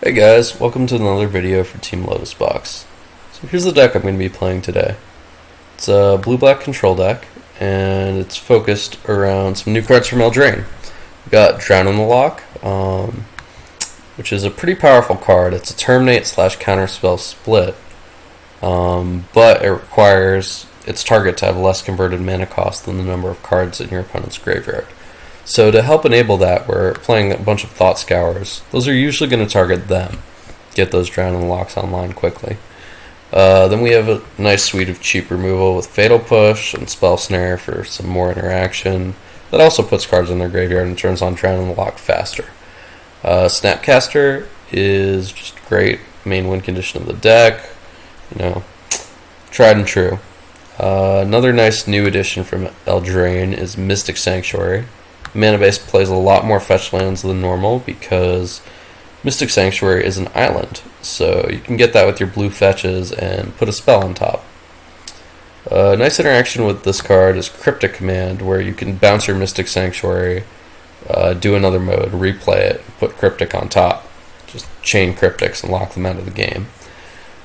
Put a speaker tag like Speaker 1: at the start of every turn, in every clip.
Speaker 1: Hey guys, welcome to another video for Team Lotus Box. So here's the deck I'm going to be playing today. It's a blue-black control deck, and it's focused around some new cards from Eldraine. We got Drown in the Loch, which is a pretty powerful card. It's a terminate/counterspell split, but it requires its target to have less converted mana cost than the number of cards in your opponent's graveyard. So to help enable that, we're playing a bunch of Thought Scours. Those are usually going to target them, get those Drown in the Lochs online quickly. Then we have a nice suite of cheap removal with Fatal Push and Spell Snare for some more interaction. That also puts cards in their graveyard and turns on Drown in the Loch faster. Snapcaster is just great, main win condition of the deck, tried and true. Another nice new addition from Eldraine is Mystic Sanctuary. Mana base plays a lot more fetch lands than normal because Mystic Sanctuary is an island, so you can get that with your blue fetches and put a spell on top. A nice interaction with this card is Cryptic Command, where you can bounce your Mystic Sanctuary, do another mode, replay it, put Cryptic on top. Just chain Cryptics and lock them out of the game.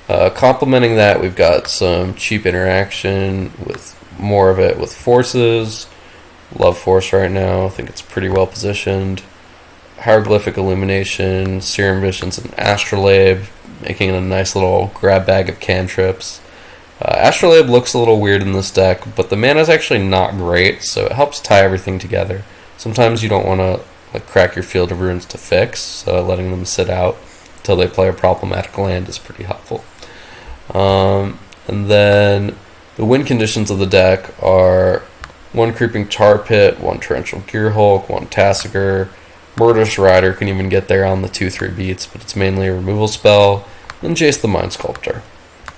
Speaker 1: Complementing that, we've got some cheap interaction with more of it with Forces. Love Force right now. I think it's pretty well positioned. Hieroglyphic Illumination, Serum Visions, and Astrolabe, making it a nice little grab bag of cantrips. Astrolabe looks a little weird in this deck, but the mana is actually not great, so it helps tie everything together. Sometimes you don't want to crack your Field of Ruins to fix, so letting them sit out until they play a problematic land is pretty helpful. And then the win conditions of the deck are 1 Creeping Tar Pit, 1 Torrential Gearhulk, 1 Tassiger. Murderous Rider can even get there on the 2-3 beats, but it's mainly a removal spell. And Jace the Mind Sculptor.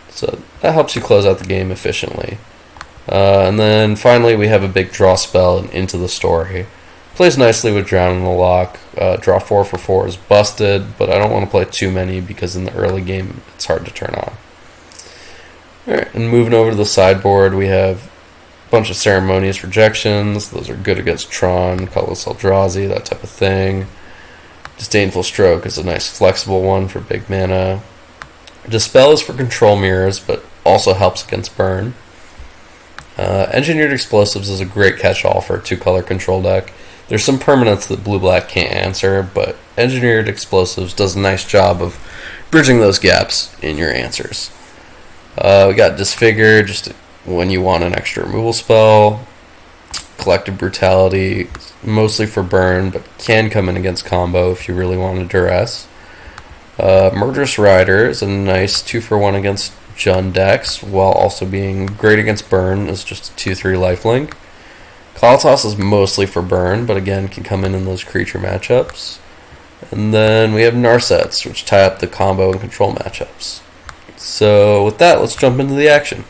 Speaker 1: So that helps you close out the game efficiently. And then finally we have a big draw spell and Into the Story. Plays nicely with Drown in the Loch. Draw 4 for 4 is busted, but I don't want to play too many because in the early game it's hard to turn on. Alright, and moving over to the sideboard, we have bunch of Ceremonious Rejections. Those are good against Tron, Colorless Eldrazi, that type of thing. Disdainful Stroke is a nice flexible one for big mana. Dispel is for control mirrors, but also helps against burn. Engineered Explosives is a great catch-all for a 2-color control deck. There's some permanents that blue-black can't answer, but Engineered Explosives does a nice job of bridging those gaps in your answers. We got Disfigure, just when you want an extra removal spell. Collective Brutality, mostly for burn, but can come in against combo if you really want to duress. Murderous Rider is a nice 2-for-1 against Jund decks, while also being great against burn as just a 2-3 lifelink. Kalatos is mostly for burn, but again can come in those creature matchups. And then we have Narsets, which tie up the combo and control matchups. So with that, let's jump into the action.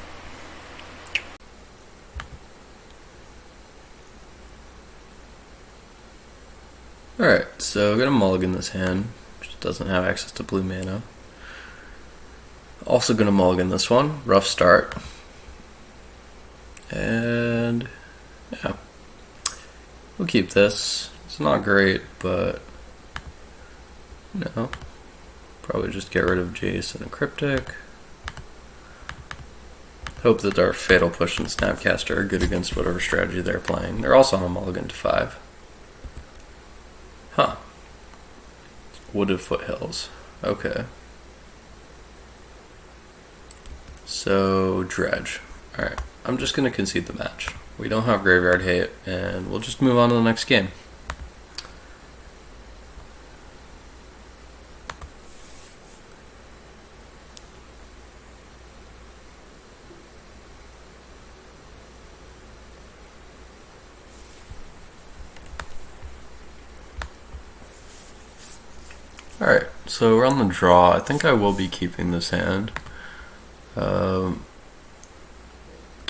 Speaker 1: Alright, so I'm going to mulligan this hand, which doesn't have access to blue mana. Also going to mulligan this one, Rough Start. And yeah, we'll keep this. It's not great, but probably just get rid of Jace and a Cryptic. Hope that our Fatal Push and Snapcaster are good against whatever strategy they're playing. They're also on a mulligan to 5. Huh. Wooded Foothills. Okay. So, Dredge. Alright, I'm just going to concede the match. We don't have Graveyard Hate, and we'll just move on to the next game. Alright, so we're on the draw. I think I will be keeping this hand.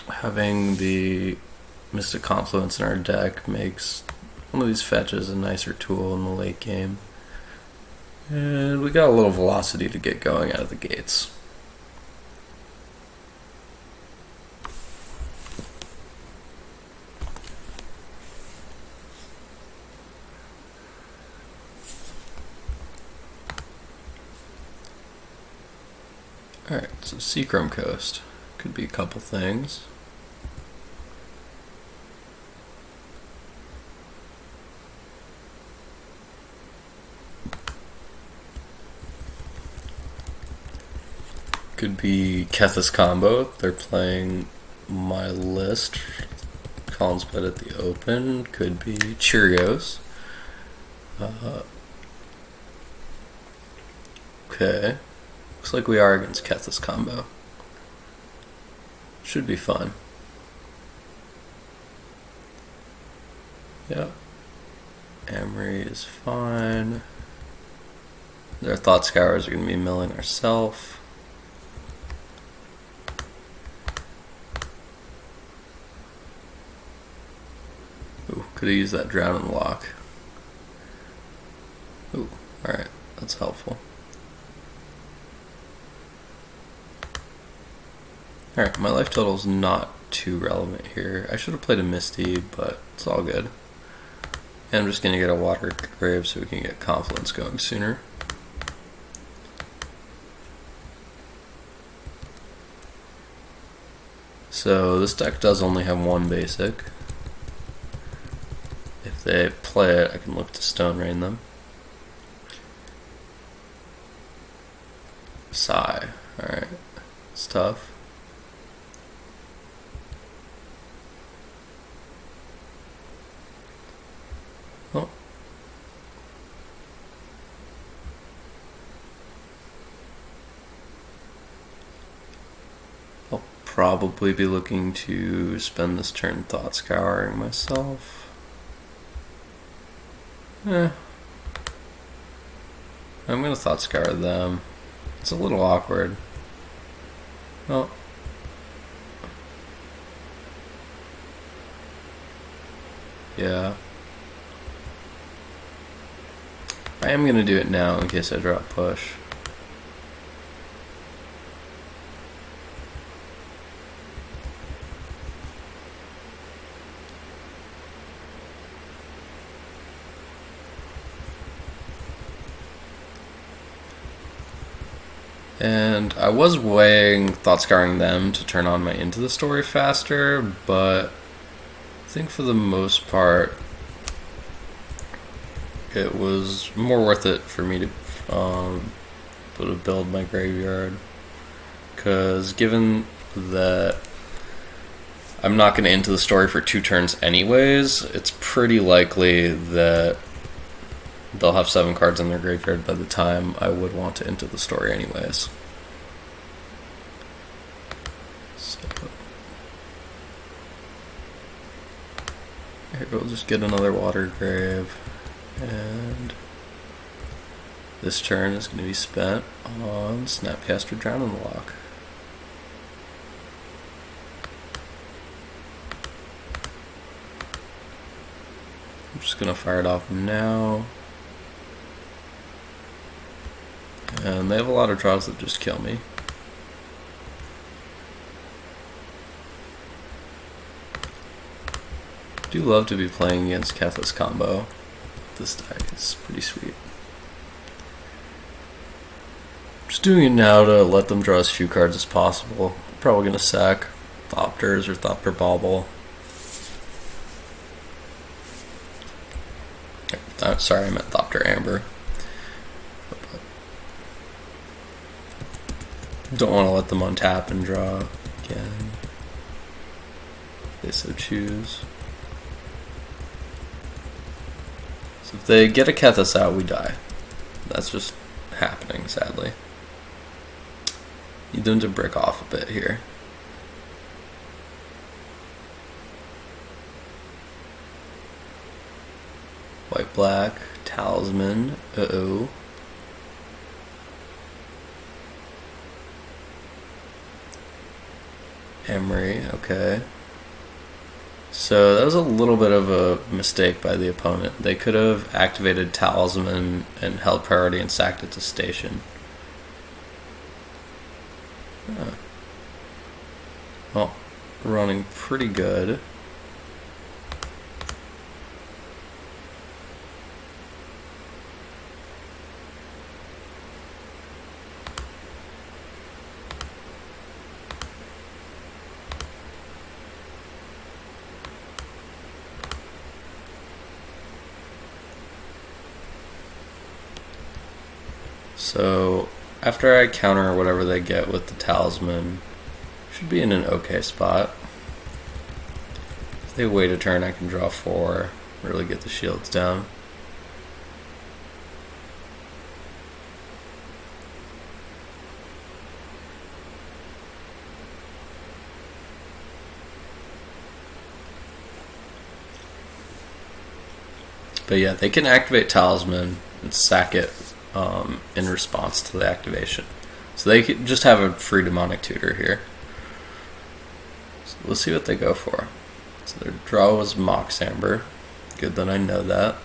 Speaker 1: Having the Mystic Confluence in our deck makes one of these fetches a nicer tool in the late game. And we got a little velocity to get going out of the gates. Alright, so Seachrome Coast. Could be a couple things. Could be Kethis combo if they're playing my list. Collins Bet at the open. Could be Cheerios. Okay. Looks like we are against Kethis combo. Should be fun. Yep. Emery is fine. Their Thought Scours are going to be milling ourselves. Ooh, could have used that Drown in the Loch. Ooh, alright, that's helpful. Alright, my life total is not too relevant here. I should have played a Misty, but it's all good. And I'm just going to get a Water Grave so we can get Confluence going sooner. So this deck does only have one basic. If they play it, I can look to Stone Rain them. Sigh. Alright. It's tough. Oh. I'll probably be looking to spend this turn Thought Scouring myself. I'm gonna Thought Scour them. It's a little awkward. Oh. Yeah. I am gonna do it now in case I drop push. And I was weighing Thought Scouring them to turn on my Into the Story faster, but I think for the most part it was more worth it for me to build my graveyard. Because given that I'm not going to Into the Story for 2 turns anyways, it's pretty likely that they'll have 7 cards in their graveyard by the time I would want to Into the Story anyways. So here, we'll just get another Water Grave, and this turn is going to be spent on Snapcaster Drown in the Loch. I'm just going to fire it off now. And they have a lot of draws that just kill me. I do love to be playing against Kethis combo. This deck is pretty sweet. Just doing it now to let them draw as few cards as possible. Probably going to sack Thopters or Thopter Bauble. Sorry, I meant Thopter Amber. Don't want to let them untap and draw again. If they so choose. So if they get a Kethis out, we die. That's just happening, sadly. Need them to break off a bit here. White-black, Talisman, uh-oh. Emery, okay. So that was a little bit of a mistake by the opponent. They could have activated Talisman and held priority and sacked it to station. Well, running pretty good. So after I counter whatever they get with the talisman, should be in an okay spot. If they wait a turn, I can draw 4, really get the shields down. But yeah, they can activate Talisman and sack it in response to the activation. So they could just have a free demonic tutor here. So let's see what they go for. So their draw was Mox Amber. Good that I know that.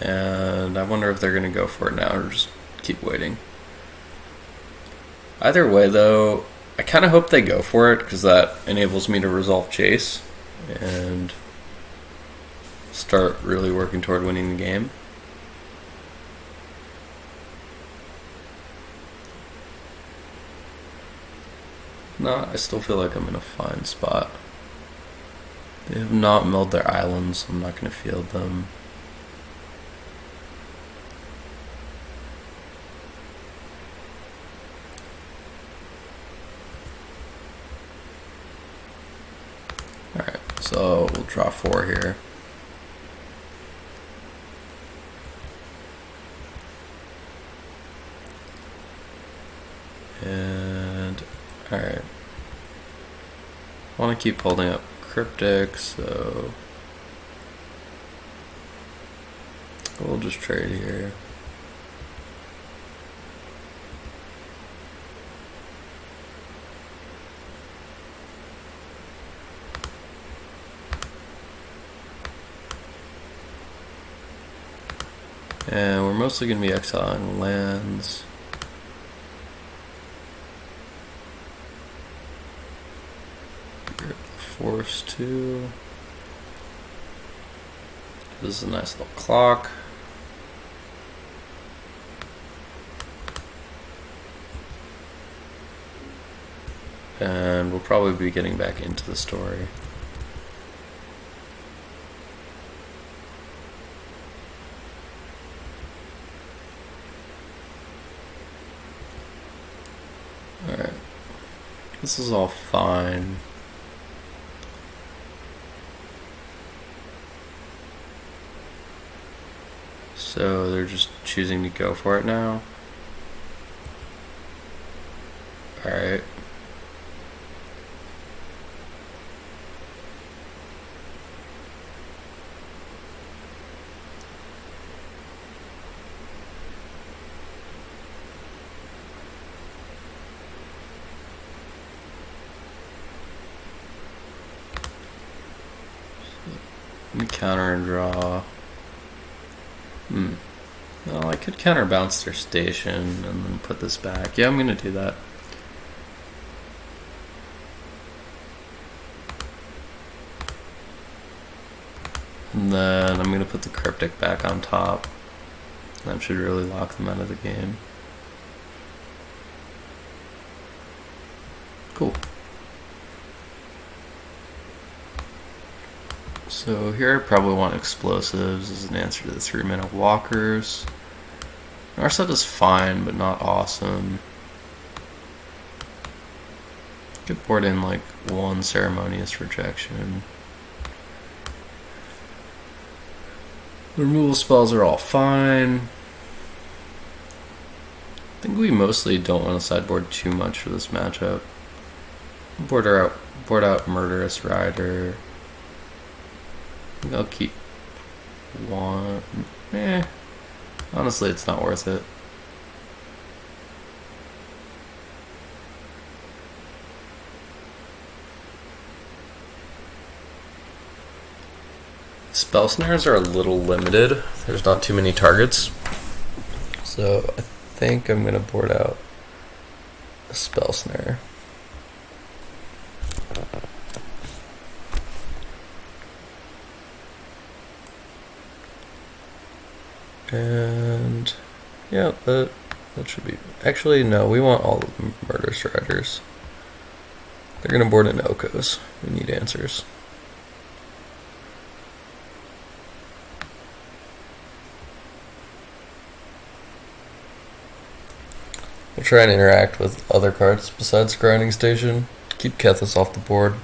Speaker 1: And I wonder if they're going to go for it now or just keep waiting. Either way, though, I kind of hope they go for it because that enables me to resolve Chase and start really working toward winning the game. No, I still feel like I'm in a fine spot. They have not milled their islands, so I'm not going to field them. Alright, so we'll draw 4 here. And, alright. I want to keep holding up Cryptic, so we'll just trade here. And we're mostly going to be exiling lands. Force 2. This is a nice little clock. And we'll probably be getting back into the story. Alright. This is all fine. So they're just choosing to go for it now. Alright. Let me counter and draw. Well, I could counterbounce their station and then put this back. Yeah, I'm going to do that. And then I'm going to put the Cryptic back on top. That should really lock them out of the game. Cool. So here I probably want explosives as an answer to the 3-mana walkers. Our set is fine, but not awesome. Could board in like 1 ceremonious rejection. The removal spells are all fine. I think we mostly don't want to sideboard too much for this matchup. Board out Murderous Rider. I think I'll keep 1. Honestly, it's not worth it. Spell snares are a little limited. There's not too many targets. So I think I'm going to board out a spell snare. And yeah, that should be. Actually, no, we want all of the Murderous Riders. They're gonna board in Okos. We need answers. We'll try and interact with other cards besides Grinding Station. Keep Kethis off the board.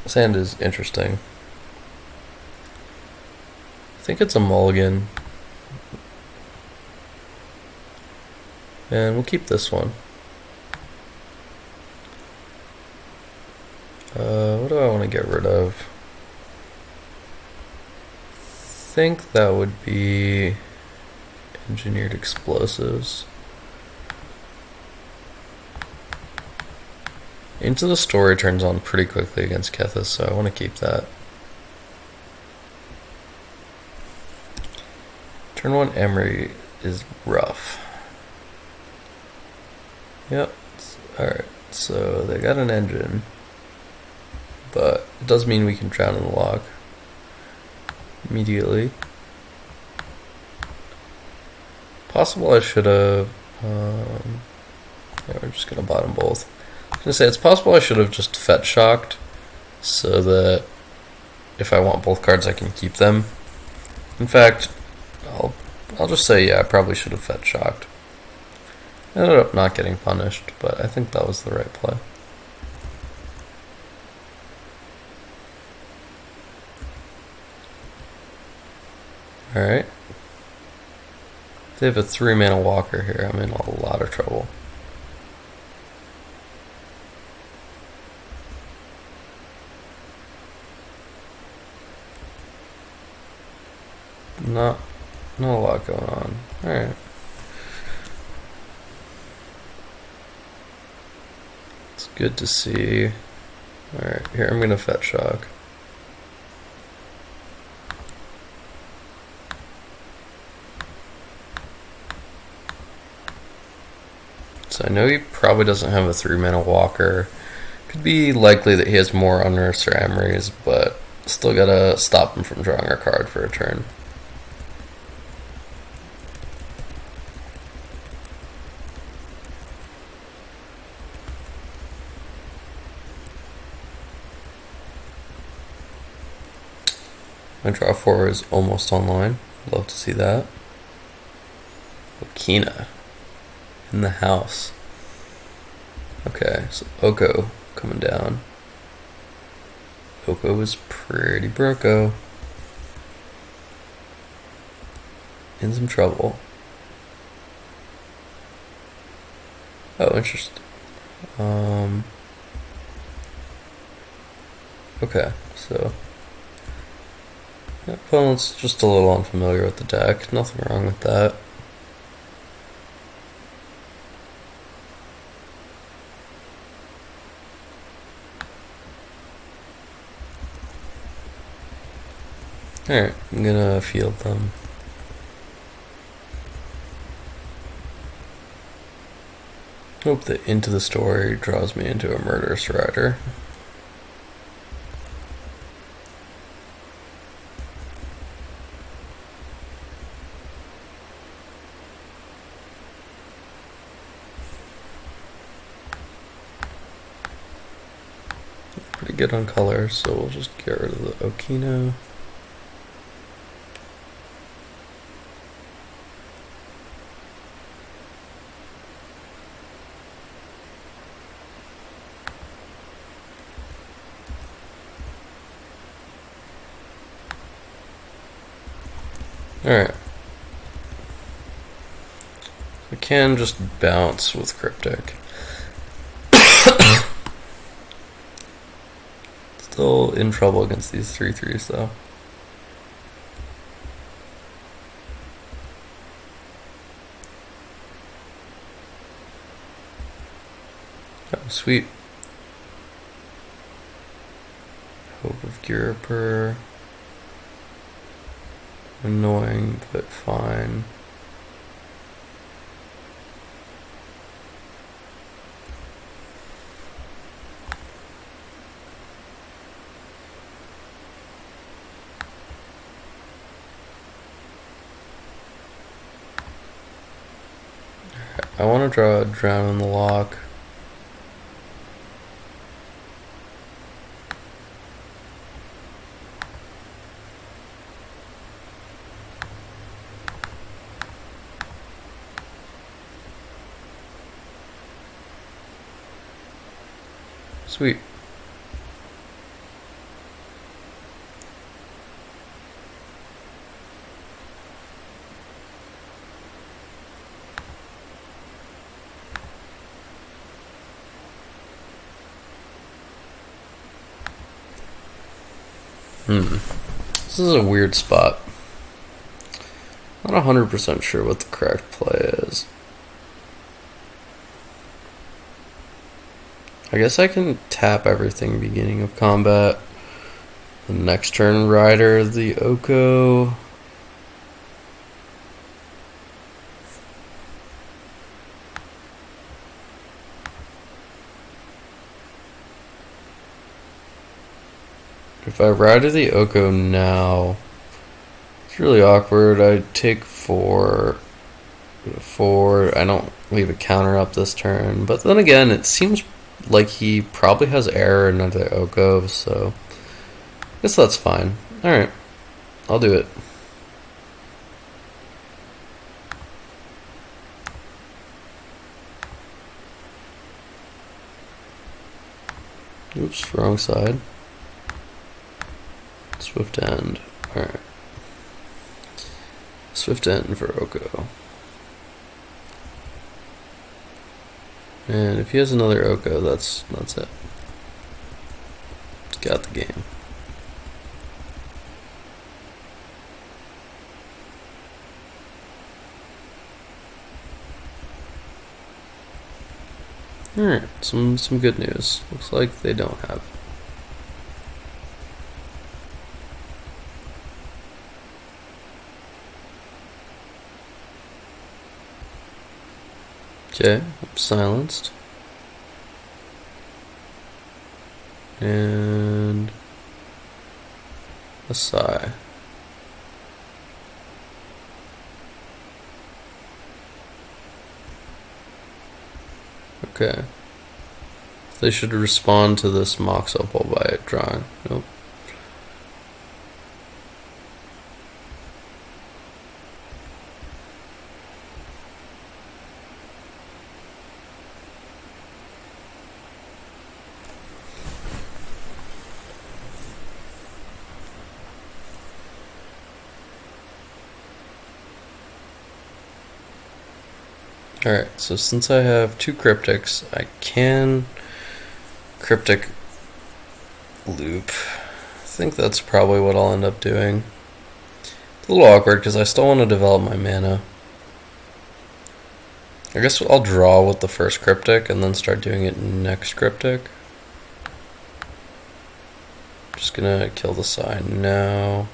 Speaker 1: Sand is interesting. I think it's a mulligan. And we'll keep this one. What do I want to get rid of? I think that would be engineered explosives. Into the Story turns on pretty quickly against Kethis, so I want to keep that. Turn 1 Emery is rough. Yep. Alright, so they got an engine. But it does mean we can drown in the Loch immediately. Possible I should have... yeah, we're just going to bottom both. I was going to say, it's possible I should have just Fetch Shocked so that if I want both cards I can keep them. In fact, I'll just say, yeah, I probably should have Fetch Shocked. I ended up not getting punished, but I think that was the right play. Alright. They have a 3-mana walker here. I'm in a lot of trouble. Not a lot going on. Alright. It's good to see. Alright, here I'm gonna Fetch Shock. So I know he probably doesn't have a 3-mana walker. Could be likely that he has more Unearths or Emerys, but still gotta stop him from drawing a card for a turn. My draw 4 is almost online. Love to see that. Okina in the house. Okay, so Oko coming down. Oko is pretty broco. In some trouble. Oh, interesting. Okay, so opponent's just a little unfamiliar with the deck. Nothing wrong with that. Alright, I'm gonna field them. Hope that Into the Story draws me into a Murderous Rider. Pretty good on color, so we'll just get rid of the Okina. Alright. We can just bounce with Cryptic. Still in trouble against these 3/3s though. Oh, sweet. Hope of Giriper. Annoying, but fine. I want to draw a Drown in the Loch. Sweet. This is a weird spot. Not 100% sure what the correct play is. I guess I can tap everything beginning of combat. The next turn, Rider the Oko. If I Rider the Oko now, it's really awkward. I take 4. I don't leave a counter up this turn. But then again, it seems like he probably has error in another Oko, so I guess that's fine. Alright, I'll do it. Oops, wrong side. Swift End. Alright. Swift End for Oko. And if he has another Oko, that's it. It's got the game. Alright, some good news. Looks like they don't have it. Okay, I'm silenced. And a sigh. Okay. They should respond to this Mox Opal by drawing. Nope. Alright, so since I have 2 cryptics, I can cryptic loop. I think that's probably what I'll end up doing. It's a little awkward because I still want to develop my mana. I guess I'll draw with the first cryptic and then start doing it next cryptic. Just gonna kill the sign now.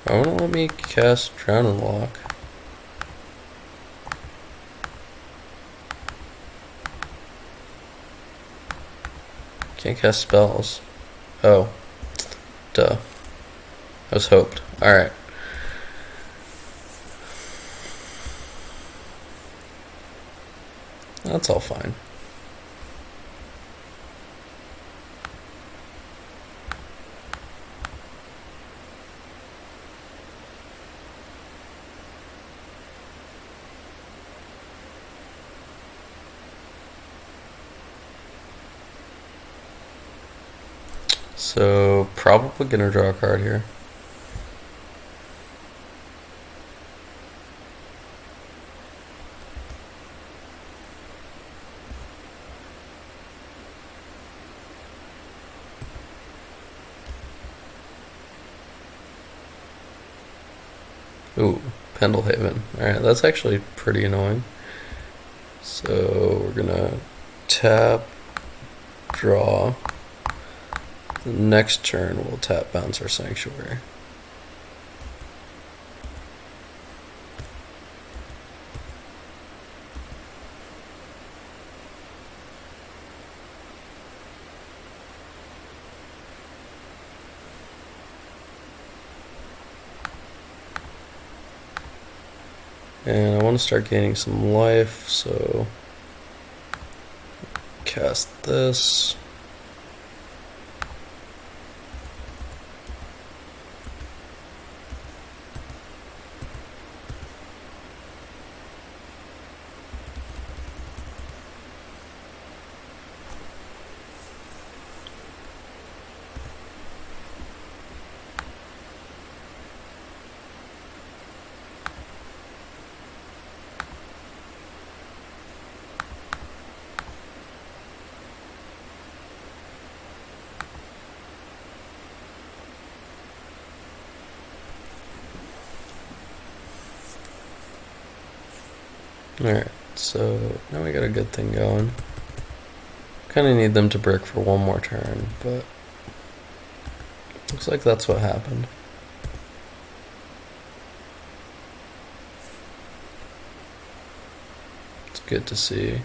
Speaker 1: I won't let me cast Drown and Loch. Can't cast spells. Oh. Duh. I was hoped. Alright. That's all fine. So, probably gonna draw a card here. Ooh, Pendlehaven. Alright, that's actually pretty annoying. So, we're gonna tap, draw. The next turn we'll tap Bouncer Sanctuary. And I want to start gaining some life, so cast this. Alright, so now we got a good thing going. Kind of need them to brick for one more turn, but looks like that's what happened. It's good to see.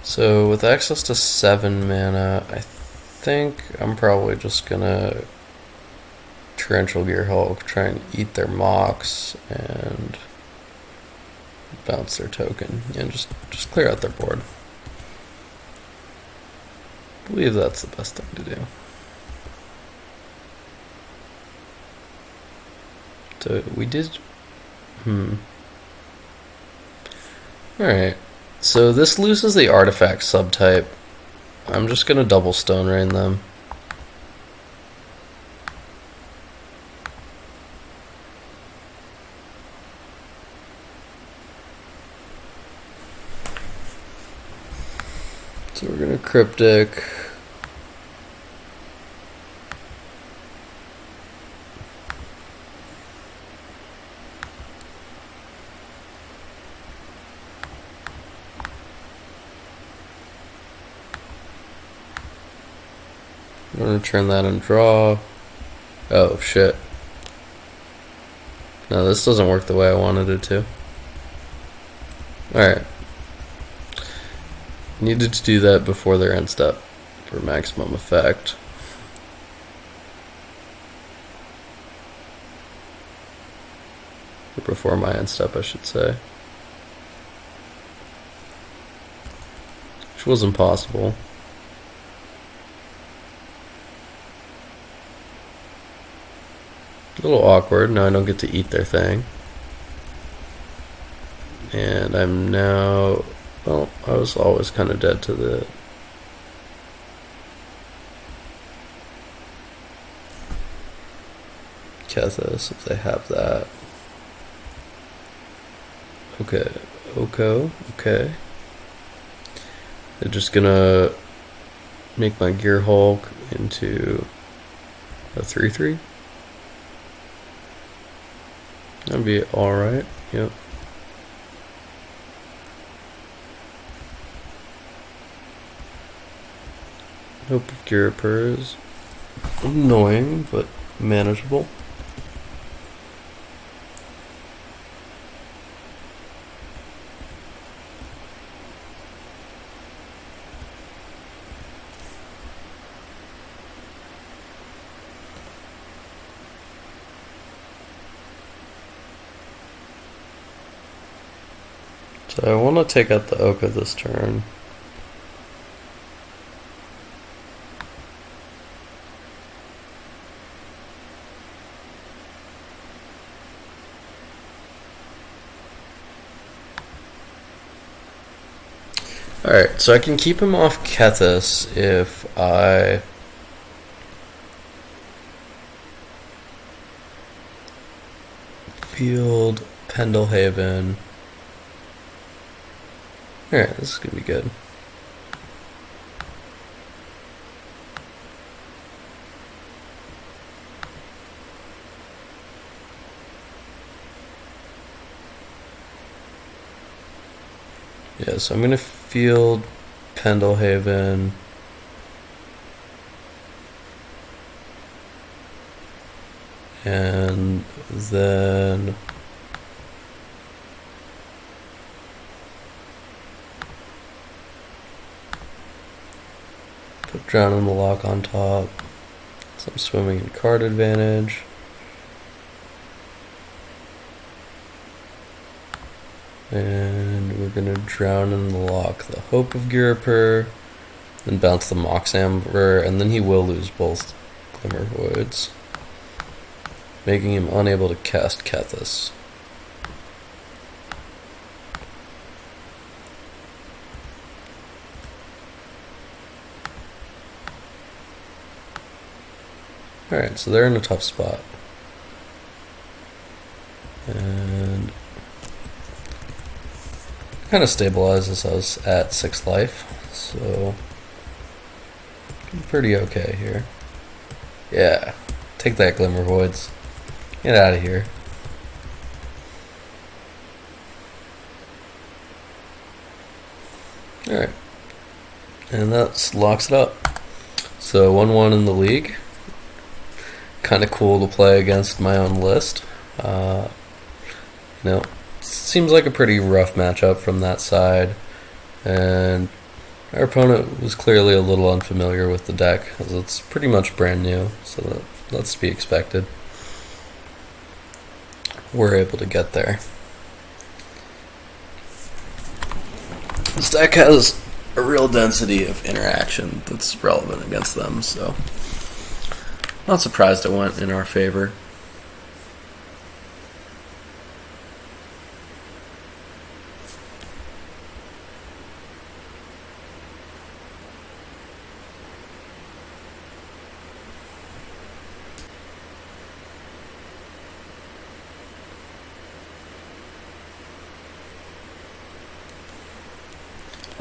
Speaker 1: So with access to 7 mana, I think I'm probably just gonna Torrential Gear Hulk, try and eat their mocks and bounce their token and just clear out their board. I believe that's the best thing to do. So we did. Alright. So this loses the artifact subtype. I'm just gonna double Stone Rain them. So we're gonna Cryptic. I'm gonna turn that and draw. Oh shit. No, this doesn't work the way I wanted it to. Alright. Needed to do that before their end step for maximum effect. Or before my end step, I should say. Which was impossible. A little awkward. Now I don't get to eat their thing. And I'm now... Well, I was always kind of dead to the... Kethis, if they have that. Okay. Oko. Okay. They're just gonna make my Gear Hulk into a 3/3. That'd be alright, yep. Hope of Girapur is annoying, but manageable. So I want to take out the Oka this turn. Alright, so I can keep him off Kethis if I... Field Pendelhaven. Alright, this is gonna be good. Yeah, so I'm gonna field Pendelhaven. And then put Drown in the Loch on top. So I'm swimming in card advantage. And we're gonna Drown in the Loch the Hope of Girapur, then bounce the Mox Amber, and then he will lose both Glimmer Voids, making him unable to cast Kethis. Alright, so they're in a tough spot. And kind of stabilizes us at 6 life, so pretty okay here. Yeah, take that, Glimmer Voids. Get out of here. Alright, and that locks it up. So 1-1 in the league. Kind of cool to play against my own list. Seems like a pretty rough matchup from that side, and our opponent was clearly a little unfamiliar with the deck, as it's pretty much brand new, so that's to be expected. We're able to get there. This deck has a real density of interaction that's relevant against them, so not surprised it went in our favor.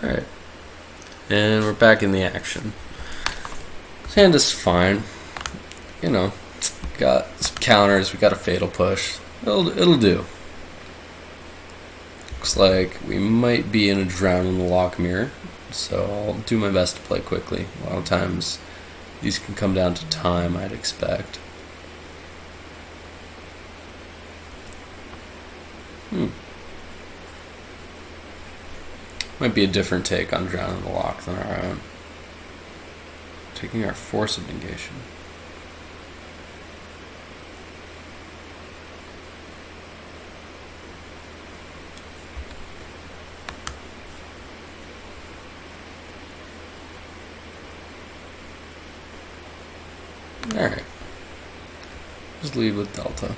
Speaker 1: Alright, and we're back in the action. This hand is fine. Got some counters, we got a fatal push. It'll do. Looks like we might be in a drown in the Loch mirror, so I'll do my best to play quickly. A lot of times these can come down to time, I'd expect. Might be a different take on Drown in the Loch than our own. Taking our Force of Negation. Alright. Just lead with Delta.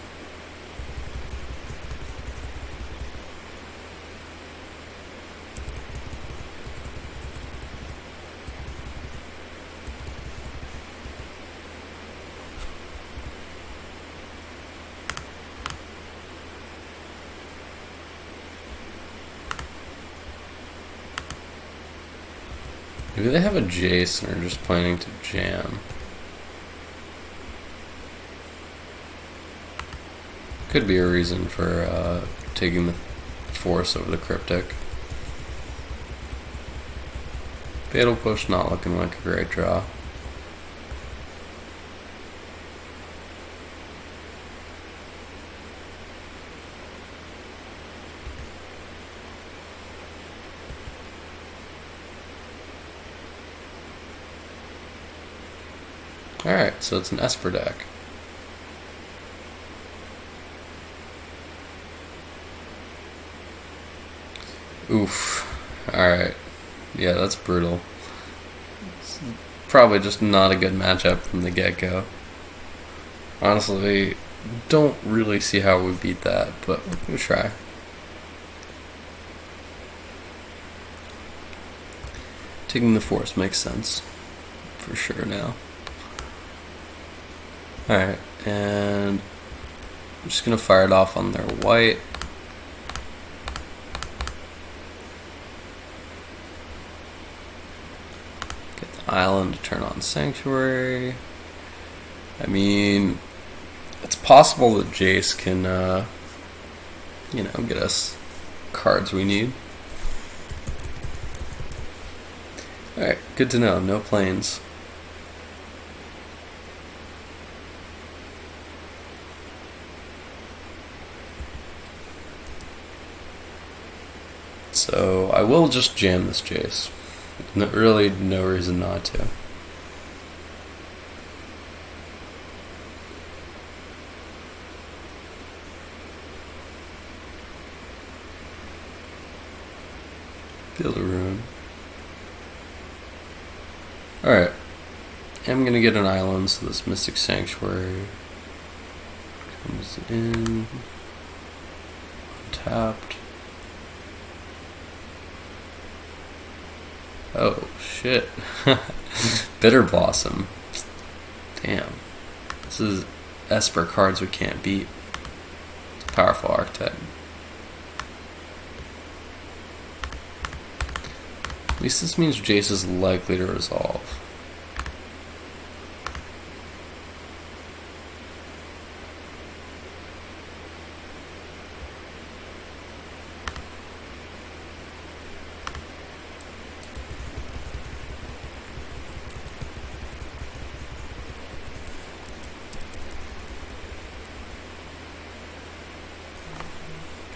Speaker 1: Maybe they have a Jace and are just planning to jam. Could be a reason for taking the Force over the Cryptic. Fatal Push not looking like a great draw. Alright, so it's an Esper deck. Oof. Alright. Yeah, that's brutal. It's probably just not a good matchup from the get-go. Honestly, don't really see how we beat that, but we're gonna try. Taking the Force makes sense. For sure now. Alright, and I'm just going to fire it off on their white. Get the island to turn on Sanctuary. I mean, it's possible that Jace can, get us cards we need. Alright, good to know, no planes. So I will just jam this Jace. Really, no reason not to. Feel the ruin. Alright. I'm gonna get an island, so this Mystic Sanctuary comes in. Tapped. Oh, shit. Bitter Blossom. Damn. This is Esper cards we can't beat. It's a powerful archetype. At least this means Jace is likely to resolve.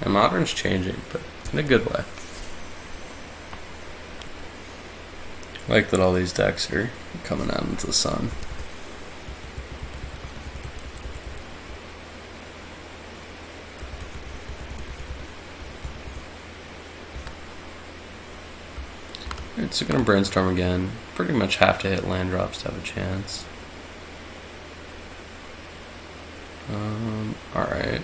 Speaker 1: And Modern's changing, but in a good way. I like that all these decks are coming out into the sun. Alright, so gonna brainstorm again. Pretty much have to hit land drops to have a chance. Alright.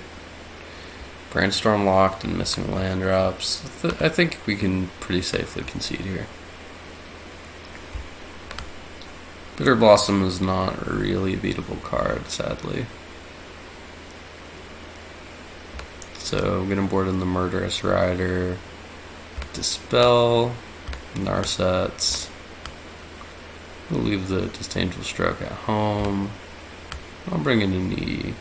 Speaker 1: Brainstorm locked and missing land drops. I think we can pretty safely concede here. Bitter Blossom is not really a beatable card, sadly. So I'm gonna board in the Murderous Rider, Dispel, Narsets. We'll leave the Disdainful Stroke at home. I'll bring in a knee.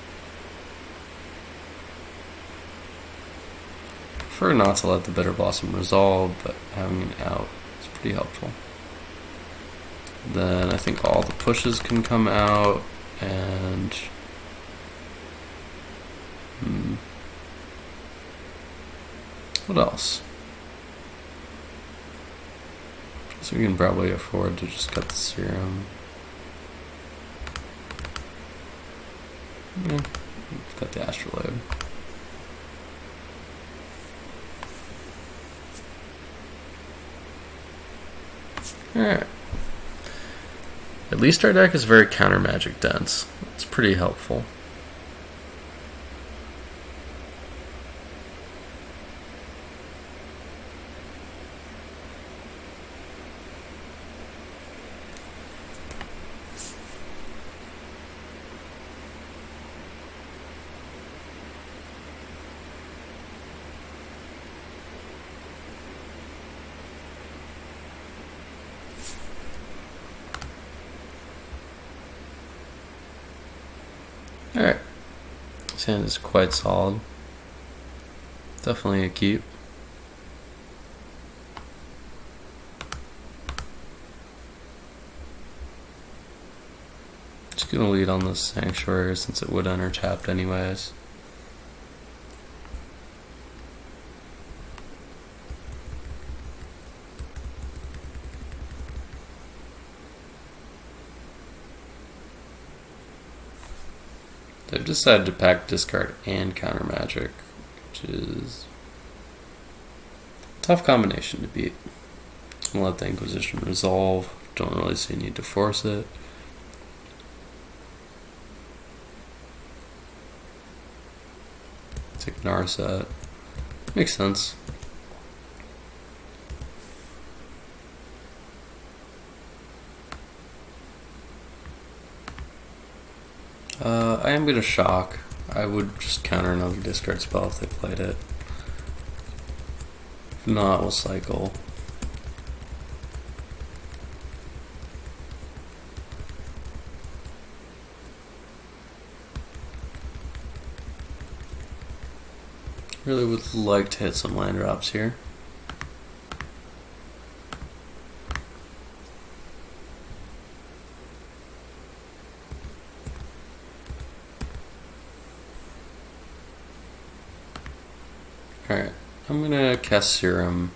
Speaker 1: Prefer not to let the Bitter Blossom resolve, but having an out is pretty helpful. Then I think all the pushes can come out, and what else? So we can probably afford to just cut the serum. Yeah, cut the Astrolabe. Alright. At least our deck is very counter magic dense. It's pretty helpful. Alright, this hand is quite solid. Definitely a keep. Just gonna lead on this Sanctuary since it would enter tapped anyways. They've decided to pack discard and counter magic, which is a tough combination to beat. I'm gonna let the Inquisition resolve. Don't really see a need to force it. Take Narset. Makes sense. I am going to shock. I would just counter another discard spell if they played it. If not, we'll cycle. Really would like to hit some land drops here. Alright, I'm gonna cast Serum,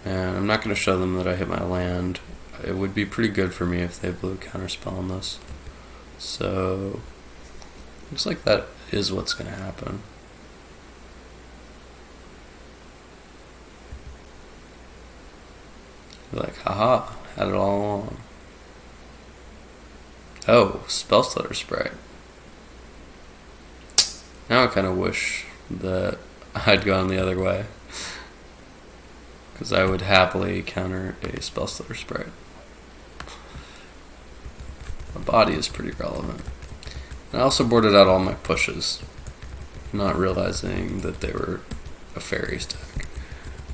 Speaker 1: and I'm not gonna show them that I hit my land. It would be pretty good for me if they blew a counterspell on this. So, looks like that is what's gonna happen. Like, haha, had it all along. Oh, Spell Stutter Sprite. Now I kind of wish that I'd gone the other way, because I would happily counter a Spell Stutter Sprite. My body is pretty relevant. And I also boarded out all my pushes, not realizing that they were a fairies deck.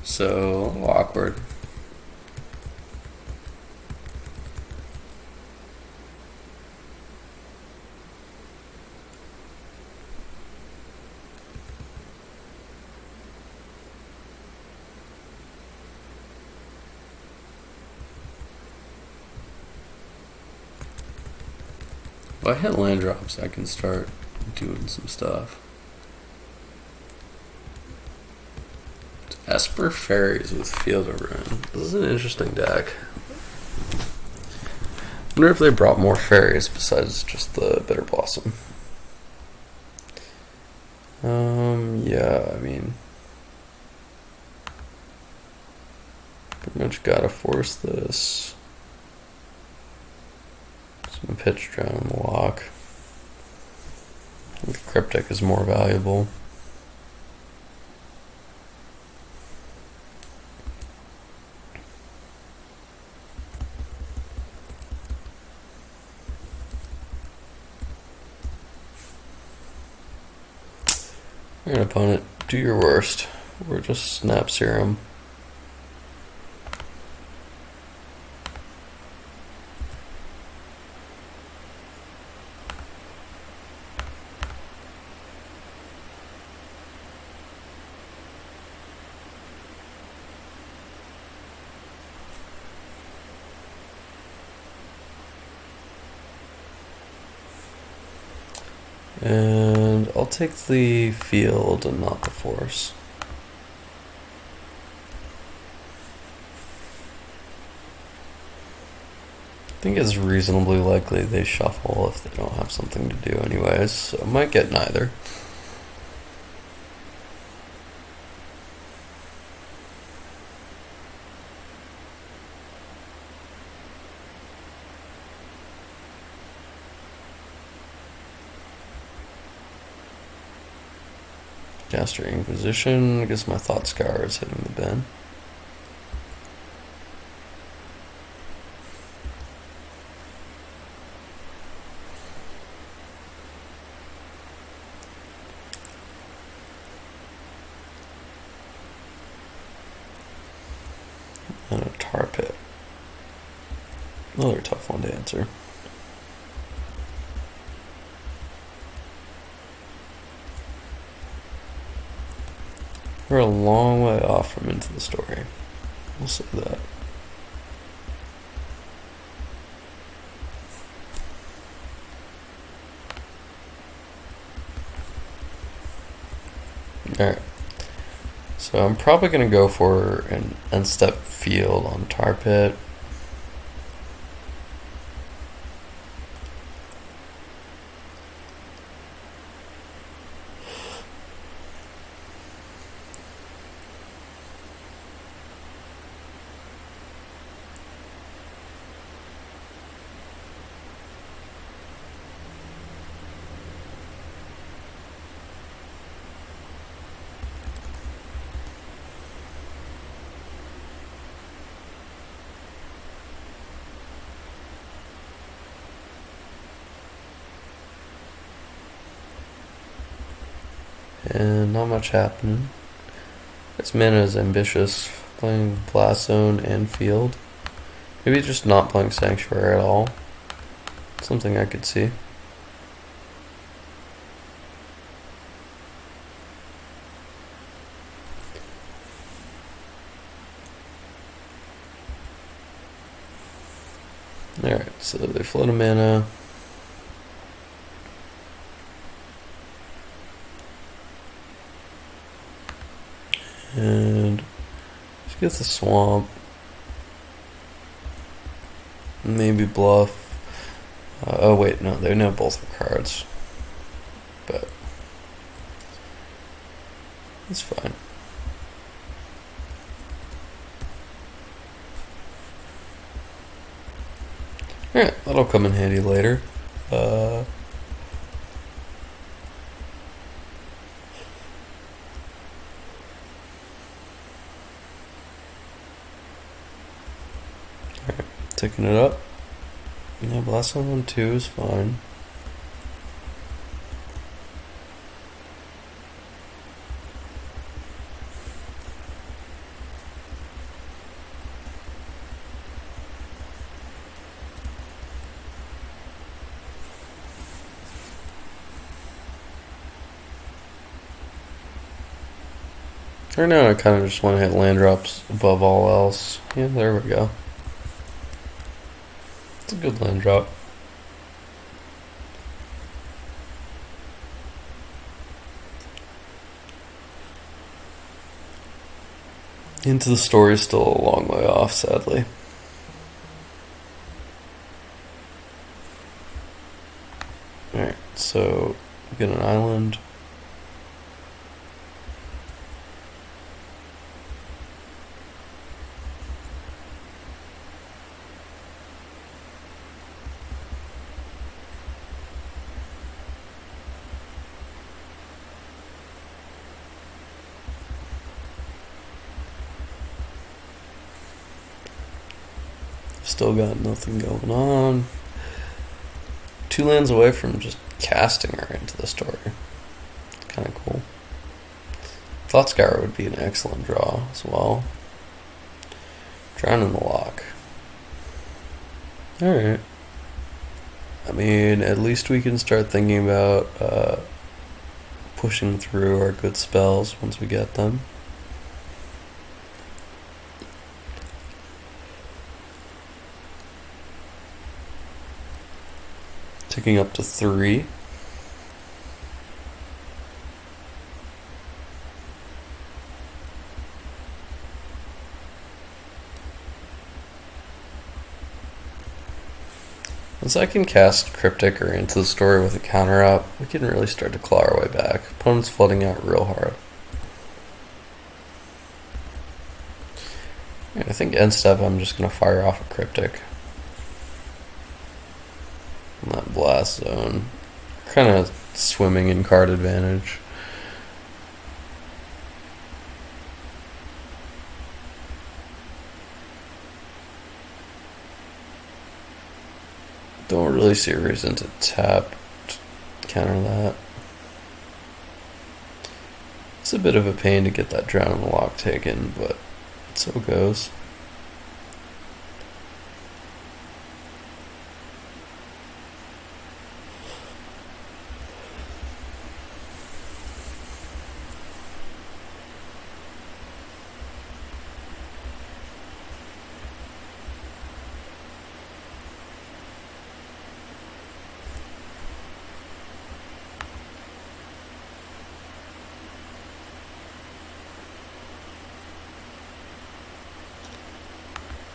Speaker 1: So, a little awkward. I hit land drops, I can start doing some stuff. Esper Fairies with Field Rune. This is an interesting deck. I wonder if they brought more fairies besides just the Bitter Blossom. Yeah, I mean, pretty much gotta force this. So I'm gonna pitch down on the Loch. I think the Cryptic is more valuable. Alright, opponent, do your worst. Or just snap serum. And I'll take the field and not the force. I think it's reasonably likely they shuffle if they don't have something to do anyways, so I might get neither. Caster Inquisition. I guess my Thought Scour is hitting the bin. And a Tar Pit. Another tough one to answer. We're a long way off from Into the Story. We'll say that. Alright. So I'm probably going to go for an end step field on Tar Pit. And not much happening. This mana is ambitious, playing Blast Zone and Field. Maybe just not playing Sanctuary at all. Something I could see. Alright, so they float a mana. And just get the swamp. Maybe bluff. Oh wait, no, they know both are cards. But it's fine. Alright, that'll come in handy later. Ticking it up. Yeah, Blast on 2 is fine. Right now I kind of just want to hit land drops above all else. Yeah, there we go. It's a good land drop. Into the Story is still a long way off, sadly. Alright, so we get an island. Still got nothing going on. 2 lands away from just casting her into the Story. Kind of cool. Thought Scour would be an excellent draw as well. Drown in the Loch. Alright. I mean, at least we can start thinking about pushing through our good spells once we get them. Ticking up to 3. Once I can cast Cryptic or Into the Story with a counter up, we can really start to claw our way back. Opponent's flooding out real hard. And I think end step I'm just going to fire off a Cryptic. In that blast zone. Kind of swimming in card advantage. Don't really see a reason to tap to counter that. It's a bit of a pain to get that Drown in the Loch taken, but so it goes.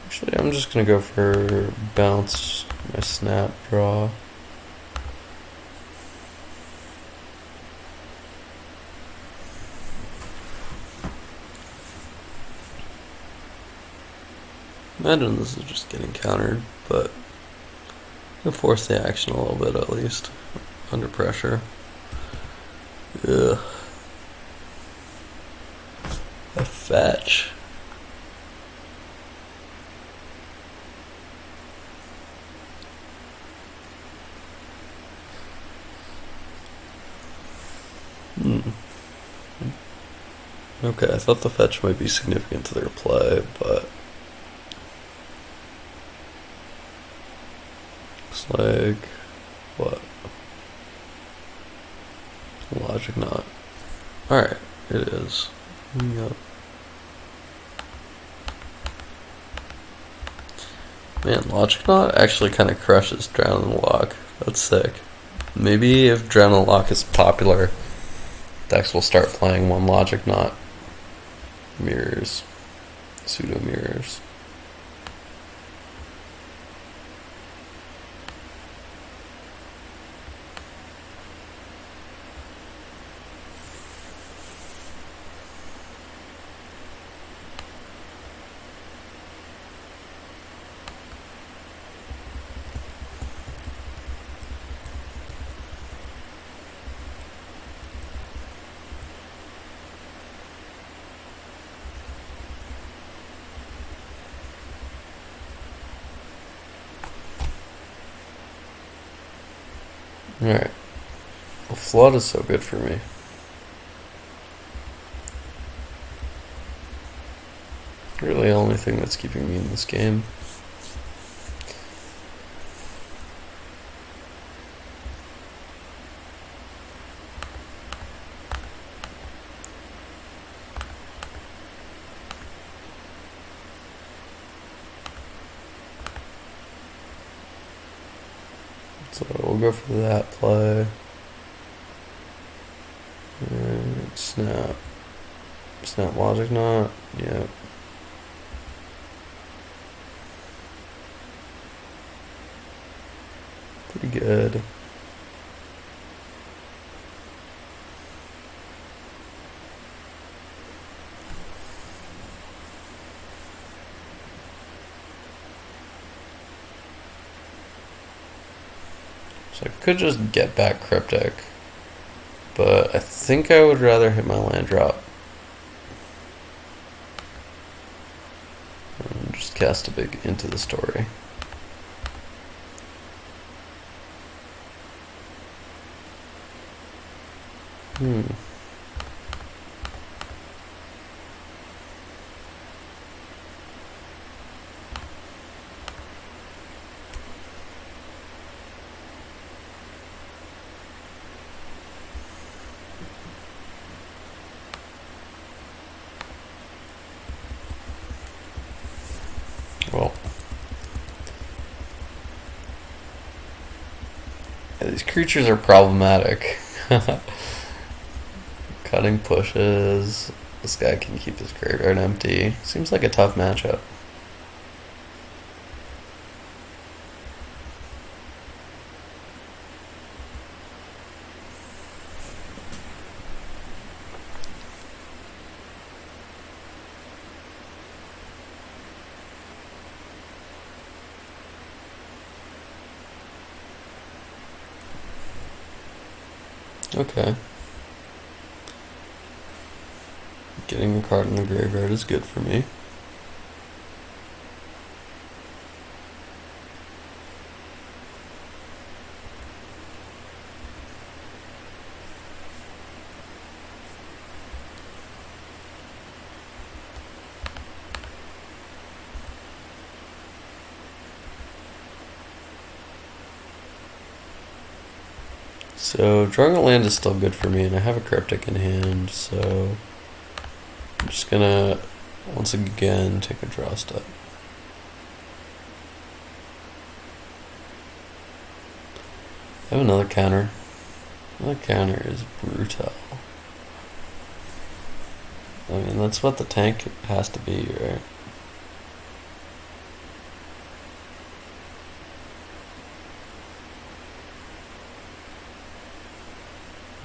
Speaker 1: Actually, I'm just going to go for bounce my snap draw. Imagine this is just getting countered, but I'll force the action a little bit at least, under pressure. Ugh. A fetch. Okay, I thought the fetch might be significant to their play, but looks like what? Logic not. Alright, it is. Yep. Man, Logic Knot actually kind of crushes Drown in the Loch. That's sick. Maybe if Drown in the Loch is popular, decks will start playing one Logic Knot. Mirrors. Pseudo mirrors. Alright. Well, Flood is so good for me. Really the only thing that's keeping me in this game. So we'll go for that play. And snap. Snap Logic Knot. Yep. Pretty good. So I could just get back Cryptic, but I think I would rather hit my land drop. And just cast a big Into the Story. Well, yeah, these creatures are problematic. Cutting pushes. This guy can keep his graveyard empty. Seems like a tough matchup. Okay. Getting a card in the graveyard is good for me. So drawing a land is still good for me, and I have a Cryptic in hand, so I'm just gonna once again take a draw step. I have another counter. Another counter is brutal. I mean, that's what the tank has to be, right?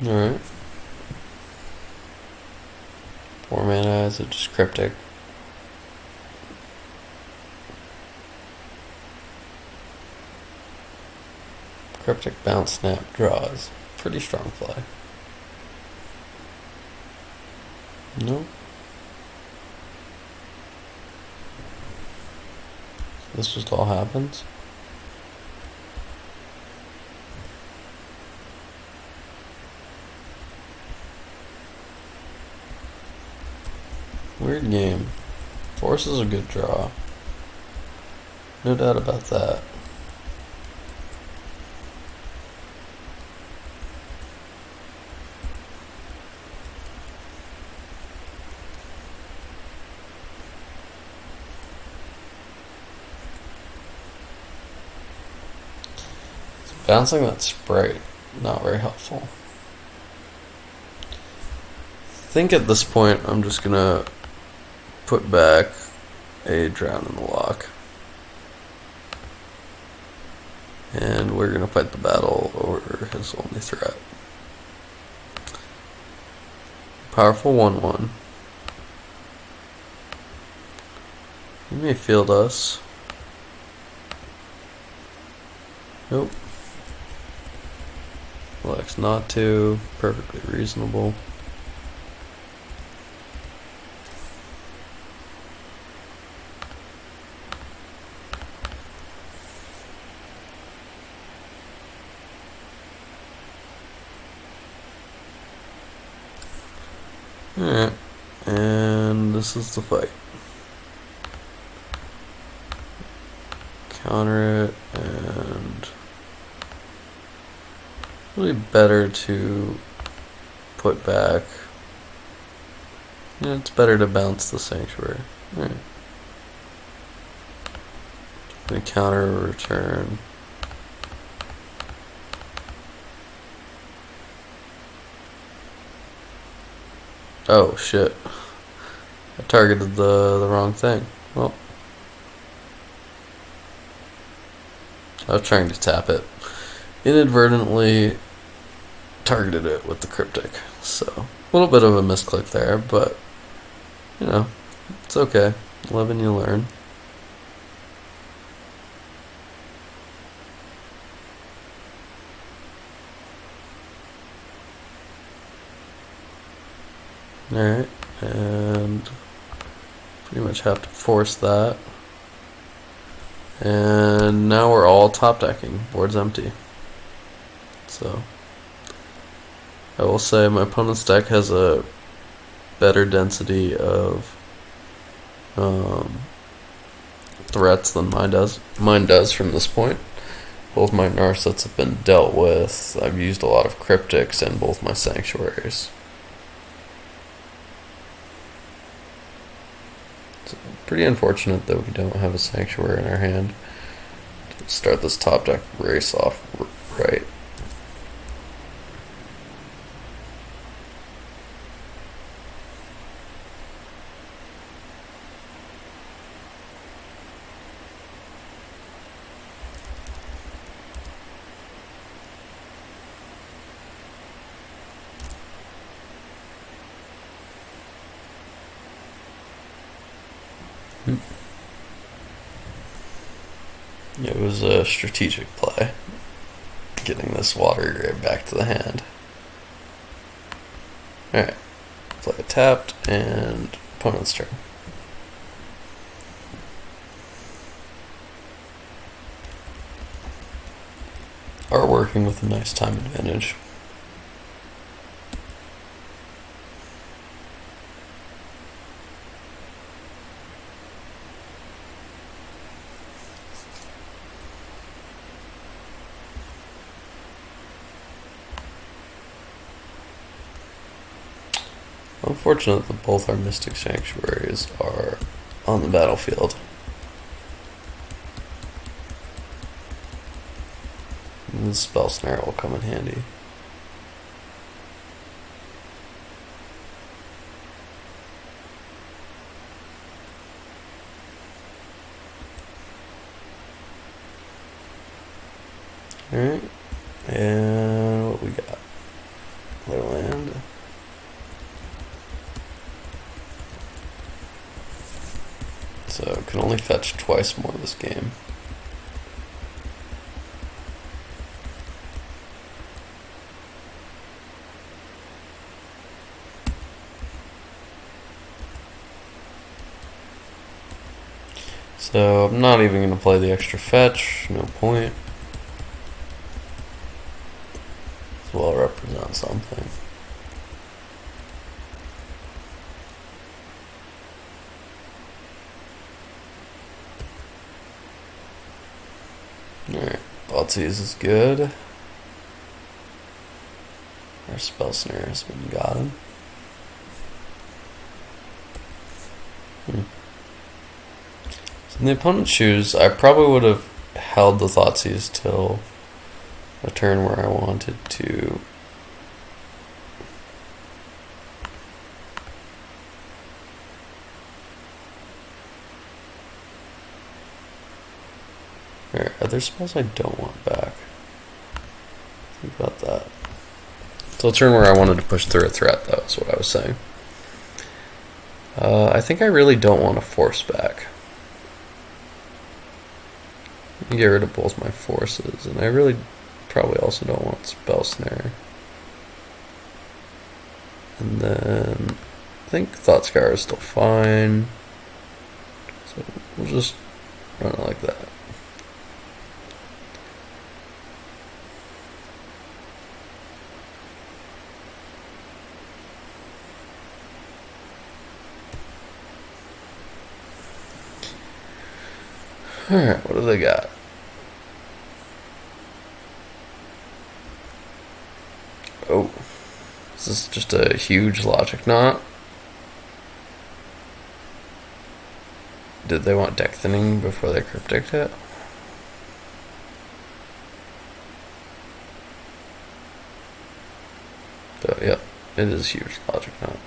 Speaker 1: Alright. 4 mana, is it just Cryptic? Cryptic, bounce, snap, draws. Pretty strong play. Nope. This just all happens. Weird game. Force is a good draw. No doubt about that. Bouncing that Sprite, not very helpful. I think at this point I'm just gonna put back a Drown in the Loch. And we're gonna fight the battle over his only threat. Powerful 1/1. He may field us. Nope. Elects not to. Perfectly reasonable. Alright, and this is the fight. Counter it, and really better to put back. Yeah, it's better to bounce the Sanctuary. Alright. Gonna counter a return. Oh shit. I targeted the wrong thing. Well, I was trying to tap it. inadvertently targeted it with the cryptic. So, a little bit of a misclick there, but, you know, it's okay. Live and you learn. Alright, and pretty much have to force that. And now we're all top decking. Board's empty. So, I will say my opponent's deck has a better density of threats than mine does. Mine does from this point. Both my Narsets have been dealt with. I've used a lot of cryptics and both my sanctuaries. It's pretty unfortunate that we don't have a sanctuary in our hand to start this top deck race off right. It was a strategic play, getting this water grave back to the hand. Alright, play it tapped, and opponent's turn. Are working with a nice time advantage. Unfortunate that both our Mystic Sanctuaries are on the battlefield. And the Spell Snare will come in handy. Alright, and what we got? Another land. So can only fetch twice more this game. So I'm not even going to play the extra fetch, no point. This will represent something. Alright, Lotus is good. Our Spell Snare has been gotten. So in the opponent's shoes, I probably would have held the Thoughtseize till a turn where I wanted to There are other spells I don't want back. Think about that. So a turn where I wanted to push through a threat, though, is what I was saying. I think I really don't want to force back. Get rid of both my forces, and I really probably also don't want Spell Snare. And then I think Thought Scour is still fine. So we'll just run it like that. Alright, what do they got? Oh, is this just a huge logic knot? Did they want deck thinning before they cryptic it? So, yep, it is a huge logic knot.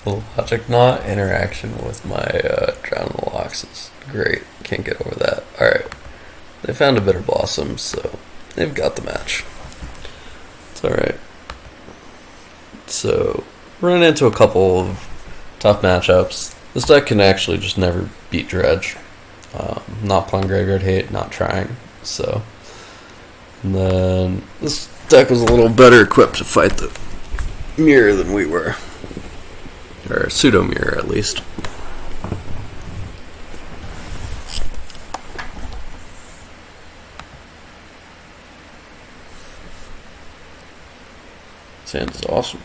Speaker 1: The logic knot interaction with my Drown in the Lochs is great. Can't get over that. Alright. They found a Bitter Blossom, so they've got the match. It's alright. So, run into a couple of tough matchups. This deck can actually just never beat Dredge. Not playing Graveyard Hate, not trying. So, and then this deck was a little better equipped to fight the mirror than we were. Or pseudo mirror, at least. This hand is awesome.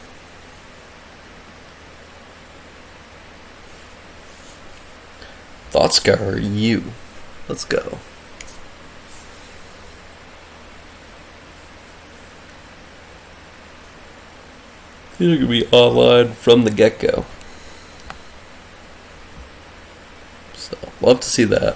Speaker 1: Thought Scour you. Let's go. These are going to be online from the get-go. So, love to see that.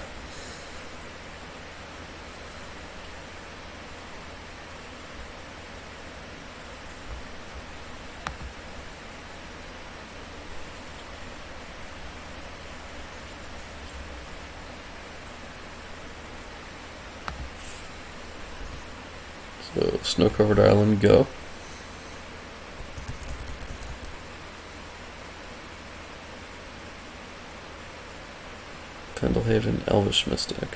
Speaker 1: So, Snow-Covered Island, go. Pendlehaven, Elvish Mystic.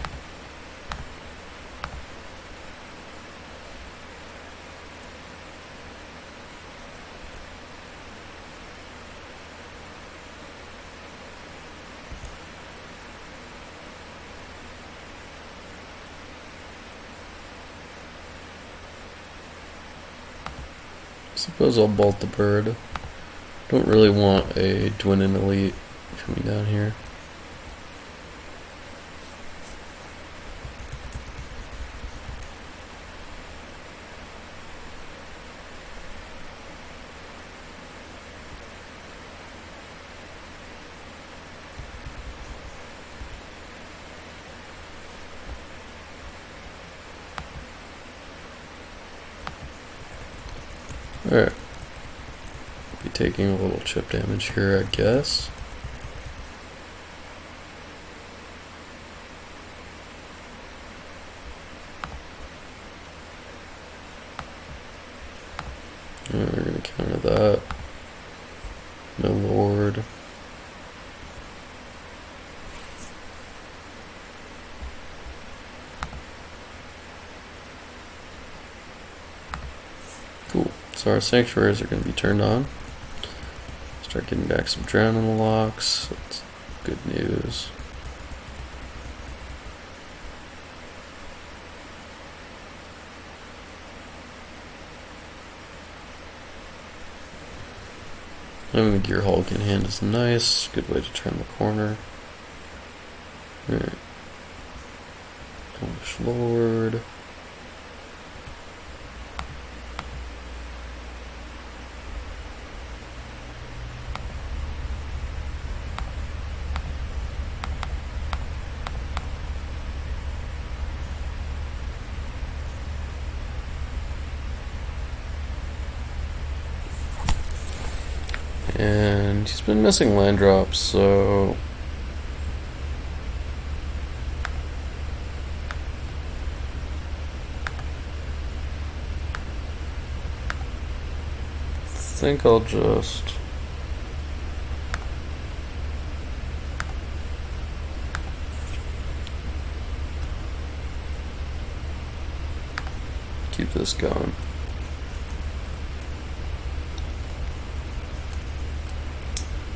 Speaker 1: Suppose I'll bolt the bird. Don't really want a Dwynn Elite coming down here. Alright. Be taking a little chip damage here, I guess. And we're going to counter that. No Lord. Cool. So our sanctuaries are going to be turned on. Start getting back some Drown in the Lochs. That's good news. Having the Gear Hulk in hand is nice. Good way to turn the corner. Alright. Elvish Lord. And he's been missing land drops, so I think I'll just keep this going.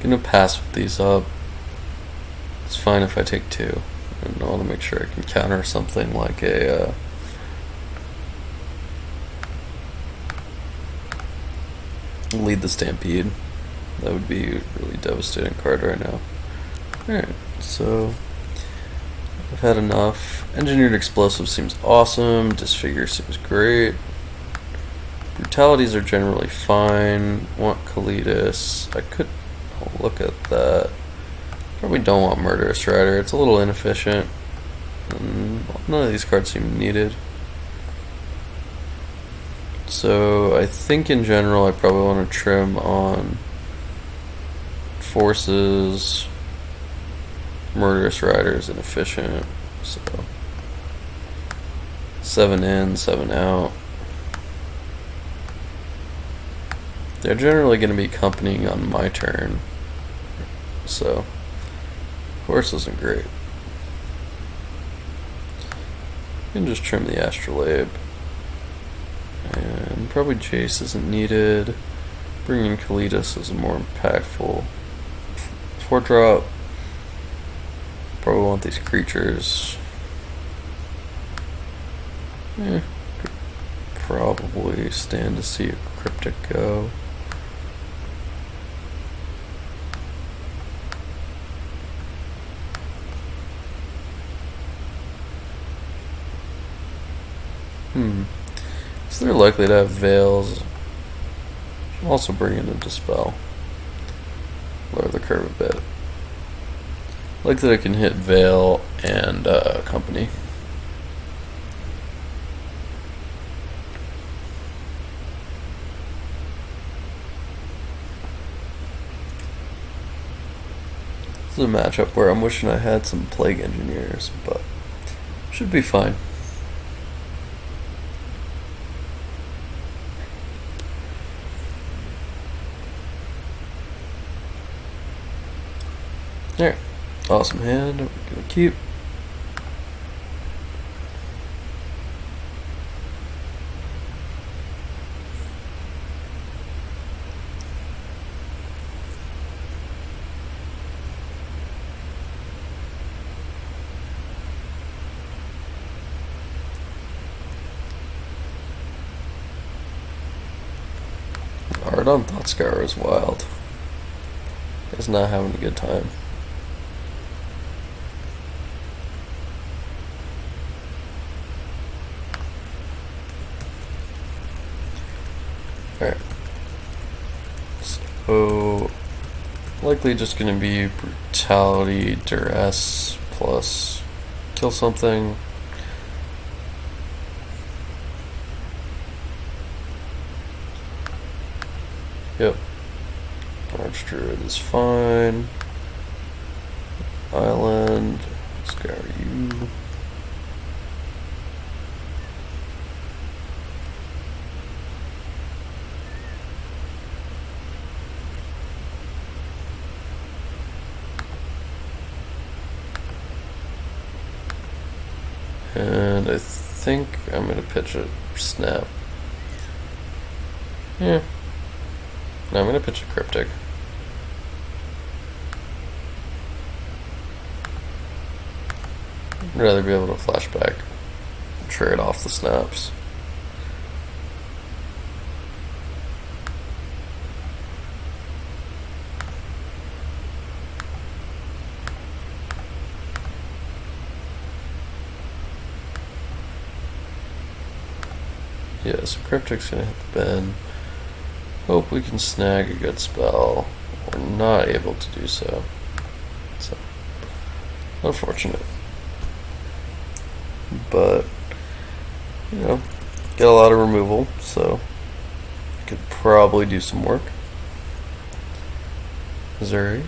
Speaker 1: Gonna pass with these up. It's fine if I take two. And I want to make sure I can counter something like a Lead the Stampede. That would be a really devastating card right now. Alright, so I've had enough. Engineered Explosive seems awesome. Disfigure seems great. Brutalities are generally fine. Want Kalidas. I could look at that. Probably don't want Murderous Rider. It's a little inefficient. And none of these cards seem needed. So I think in general I probably want to trim on forces. Murderous Rider is inefficient, so 7 in, 7 out. They're generally going to be accompanying on my turn, so horse isn't great. You can just trim the Astrolabe, and probably Jace isn't needed. Bringing Kalitas is more impactful. 4-drop. Probably want these creatures. Could probably stand to see a Cryptic go. So they're likely to have Veils. Also bring in a Dispel. Lower the curve a bit. Like that I can hit Veil and Company. This is a matchup where I'm wishing I had some Plague Engineers, but should be fine. Alright, awesome hand, we're gonna keep. Ardon Thoughtscour is wild. He's not having a good time. Alright. So, likely just going to be Brutality, Duress, plus kill something. Yep. Arch Druid is fine. Island. Scour you. And I think I'm going to pitch a Snap. Yeah. No, I'm going to pitch a Cryptic. I'd rather be able to flashback and trade off the snaps. Yeah, so Cryptic's going to hit the bin. Hope we can snag a good spell. We're not able to do so. So, unfortunate. But, you know, get a lot of removal, so I could probably do some work. Missouri.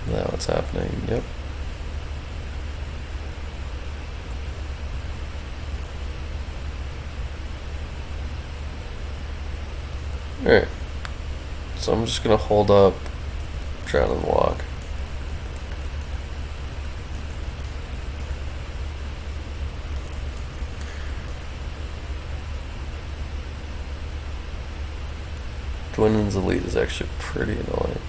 Speaker 1: Is that what's happening? Yep. Alright, so I'm just going to hold up, Drown in the Loch. Dwindon's Elite is actually pretty annoying.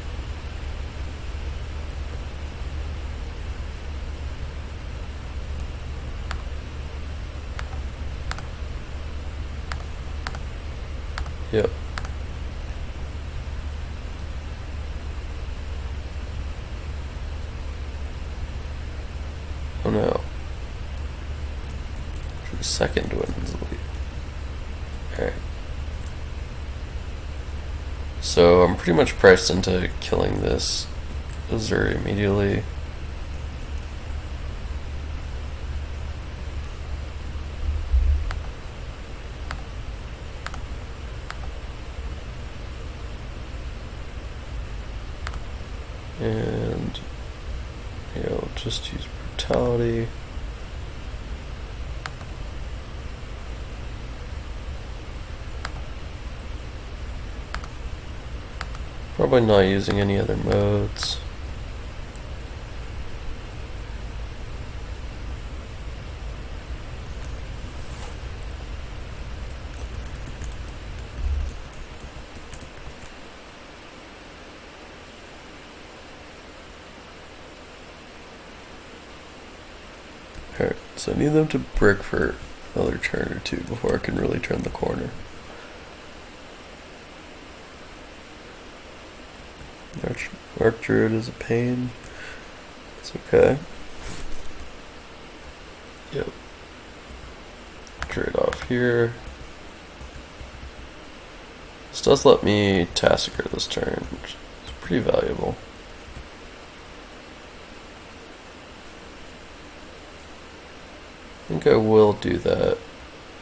Speaker 1: Yep. Oh no. For the second Dwindon's Elite. Alright. So I'm pretty much priced into killing this Azure immediately. just use brutality. Probably not using any other modes. Alright, so I need them to brick for another turn or two before I can really turn the corner. Arc Druid is a pain. It's okay. Yep. Trade off here. This does let me Tassiger this turn, which is pretty valuable. I think I will do that.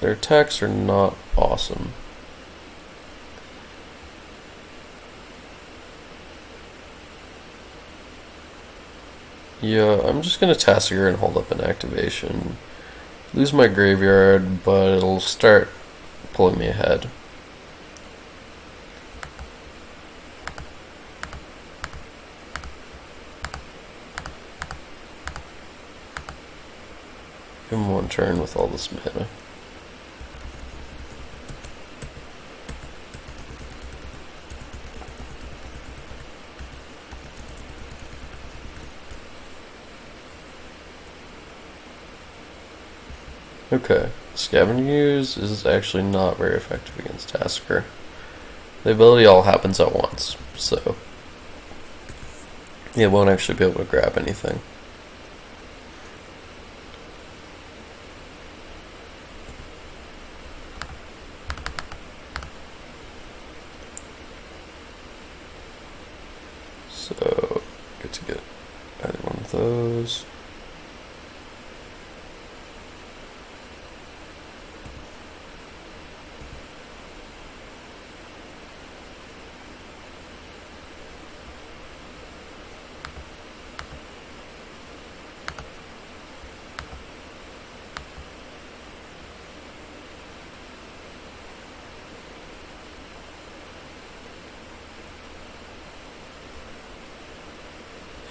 Speaker 1: Their attacks are not awesome. Yeah, I'm just gonna Tassiger and hold up an activation. Lose my graveyard, but it'll start pulling me ahead. Give him one turn with all this mana. Okay, Scavenging Ooze is actually not very effective against Tasker. The ability all happens at once, so it won't actually be able to grab anything. So, get to get either one of those.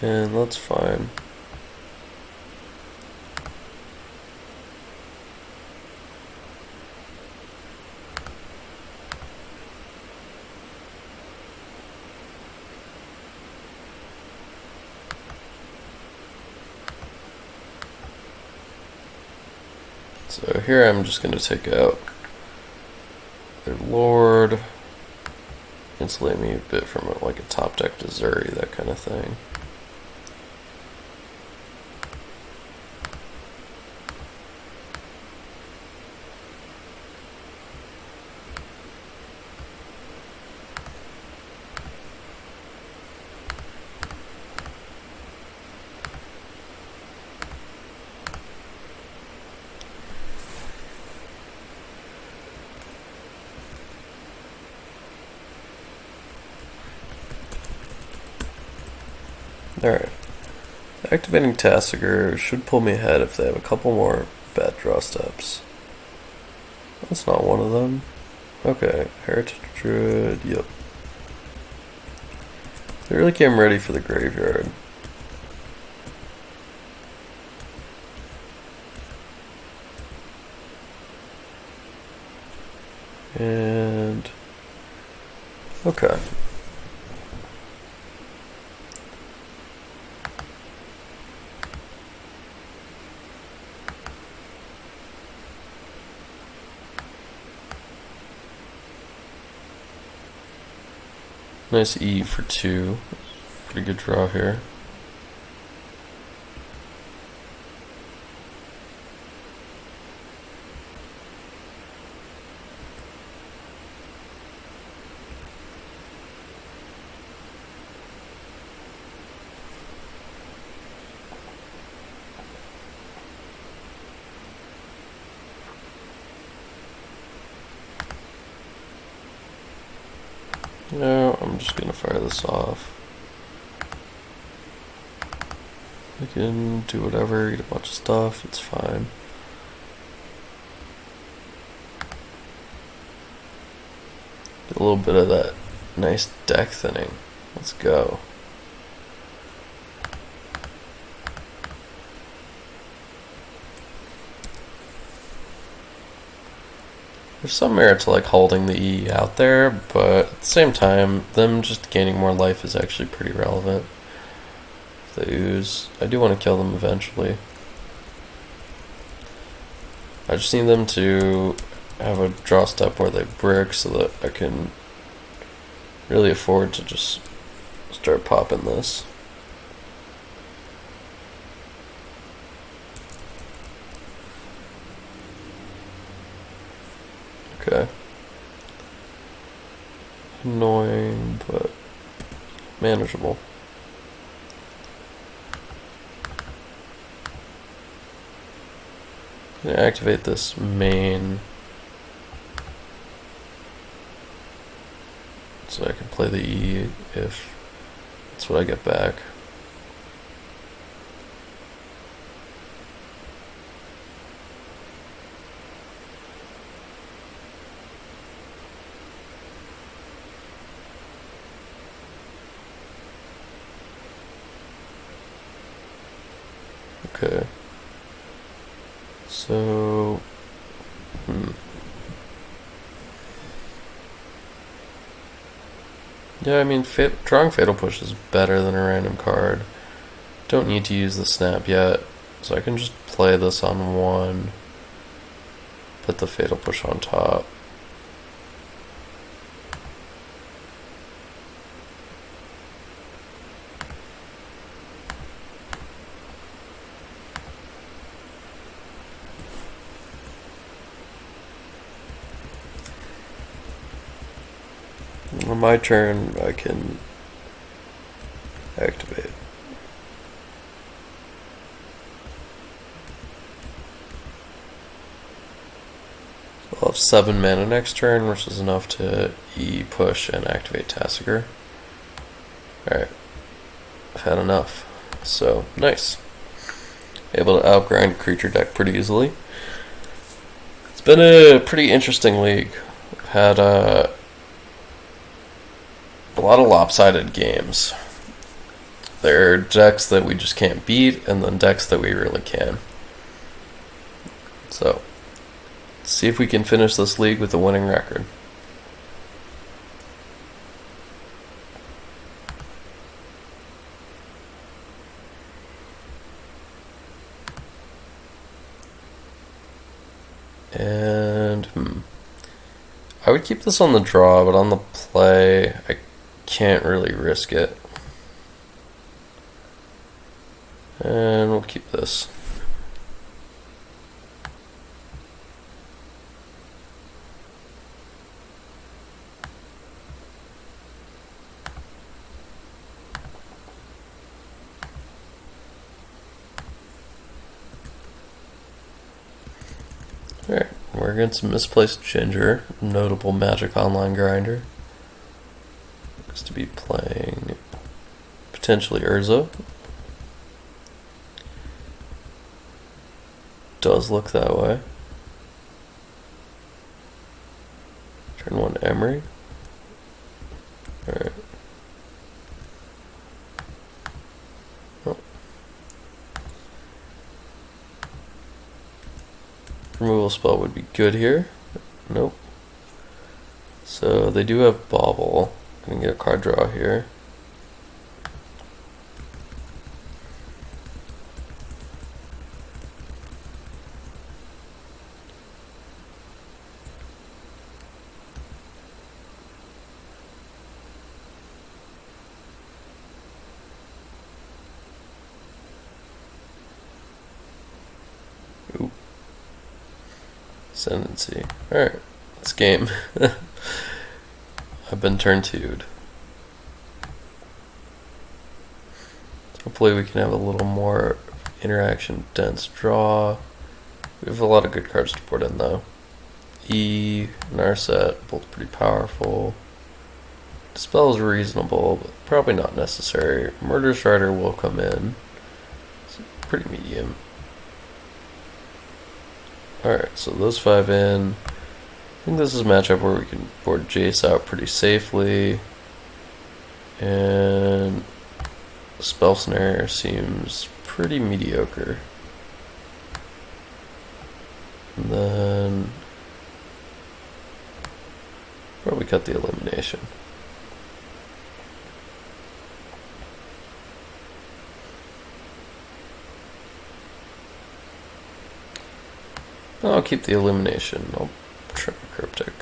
Speaker 1: And that's fine. So here I'm just going to take out their Lord, insulate me a bit from like a top deck to Zuri, that kind of thing. Alright. Activating Tassiger should pull me ahead if they have a couple more bad draw steps. That's not one of them. Okay, Heritage Druid, yep. They really came ready for the graveyard. And okay. Nice E for 2. Pretty good draw here. No, I'm just gonna fire this off. We can do whatever, eat a bunch of stuff, it's fine. Get a little bit of that nice deck thinning. Let's go. There's some merit to like holding the E out there, but at the same time, them just gaining more life is actually pretty relevant. The ooze. I do want to kill them eventually. I just need them to have a draw step where they brick so that I can really afford to just start popping this. Okay. Annoying, but manageable. I'm gonna activate this main so I can play the E if that's what I get back. Okay. So, yeah, I mean, drawing Fatal Push is better than a random card. Don't need to use the snap yet, so I can just play this on one, put the Fatal Push on top. On my turn, I can activate. So I'll have 7 mana next turn, which is enough to E push and activate Tassiger. Alright, I've had enough. So, nice. Able to outgrind creature deck pretty easily. It's been a pretty interesting league. I've had a lot of lopsided games. There are decks that we just can't beat, and then decks that we really can. So, let's see if we can finish this league with a winning record. And, I would keep this on the draw, but on the play, I can't really risk it. And we'll keep this. Alright, we're against Misplaced Ginger, notable Magic Online grinder. Looks to be playing potentially Urza. Does look that way. Turn 1 Emery. Alright. Oh. Removal spell would be good here. Nope. So they do have Bauble. Gonna get a card draw here. Ooh. Ascendancy. Alright, let's game. I've been turn 2'd. Hopefully we can have a little more interaction, dense draw. We have a lot of good cards to put in though. E, Narset, both pretty powerful. Dispel is reasonable, but probably not necessary. Murderous Rider will come in. pretty medium. Alright, so those 5 in. I think this is a matchup where we can board Jace out pretty safely. And Spell Snare seems pretty mediocre. And then probably cut the Illumination. I'll keep the Illumination. I'll trim a Cryptic.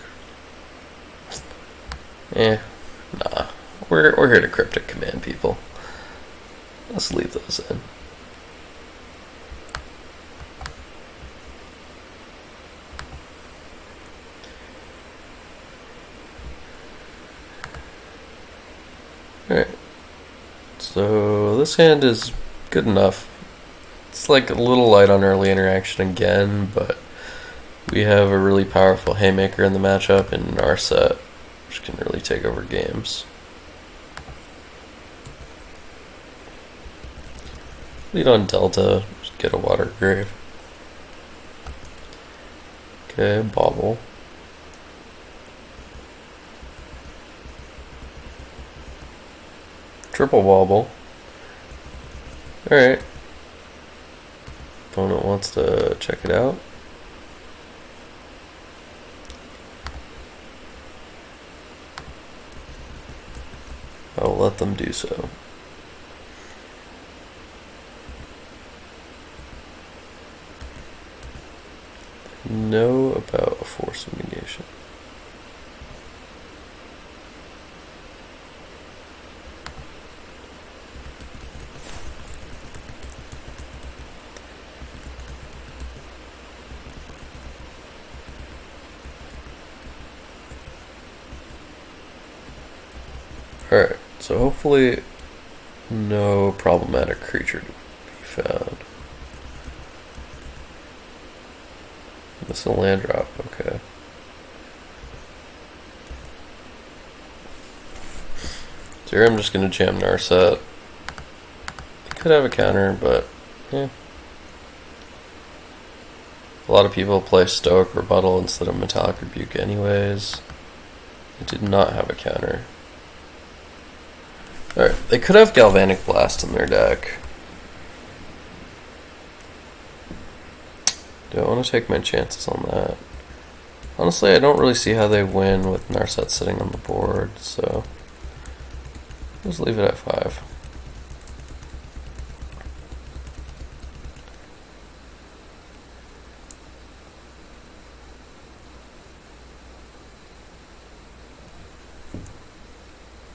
Speaker 1: Nah. We're here to Cryptic command people. Let's leave those in. Alright. So this hand is good enough. It's like a little light on early interaction again, but we have a really powerful Haymaker in the matchup in our set, which can really take over games. Lead on Delta, just get a Water Grave. Okay, Bauble. Triple Bauble. Alright. Opponent wants to check it out. I will let them do so. Know about a Force of Negation. Alright, so hopefully no problematic creature to be found. This is a land drop, okay. So here I'm just going to jam Narset. It could have a counter, but yeah. A lot of people play Stoic Rebuttal instead of Metallic Rebuke anyways. It did not have a counter. Alright, they could have Galvanic Blast in their deck. Do I want to take my chances on that? Honestly, I don't really see how they win with Narset sitting on the board, so just leave it at 5.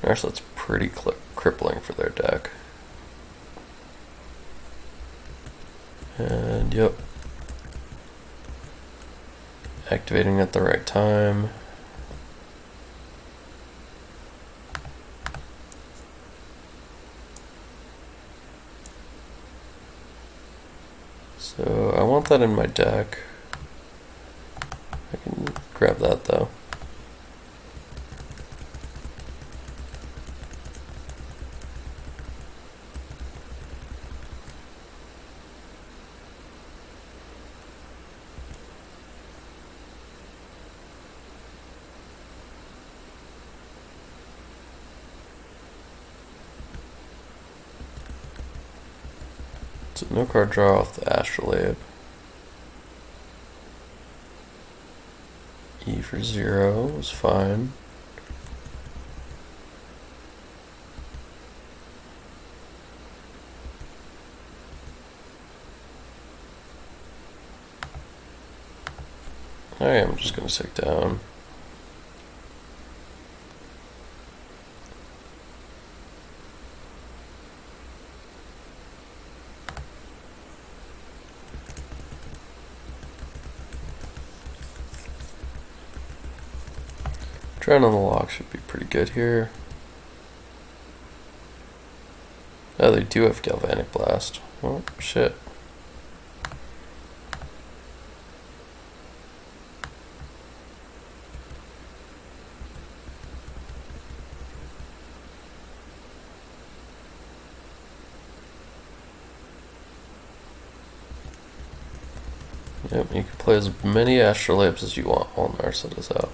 Speaker 1: Narset's pretty crippling for their deck. And yep. Activating at the right time. So I want that in my deck. I can grab that though. So no card draw off the Astrolabe. E for 0 was fine. Alright, I'm just going to take down. Drown on the Loch should be pretty good here. Oh, they do have Galvanic Blast. Oh, shit. Yep, you can play as many astrolabes as you want while Narset is out.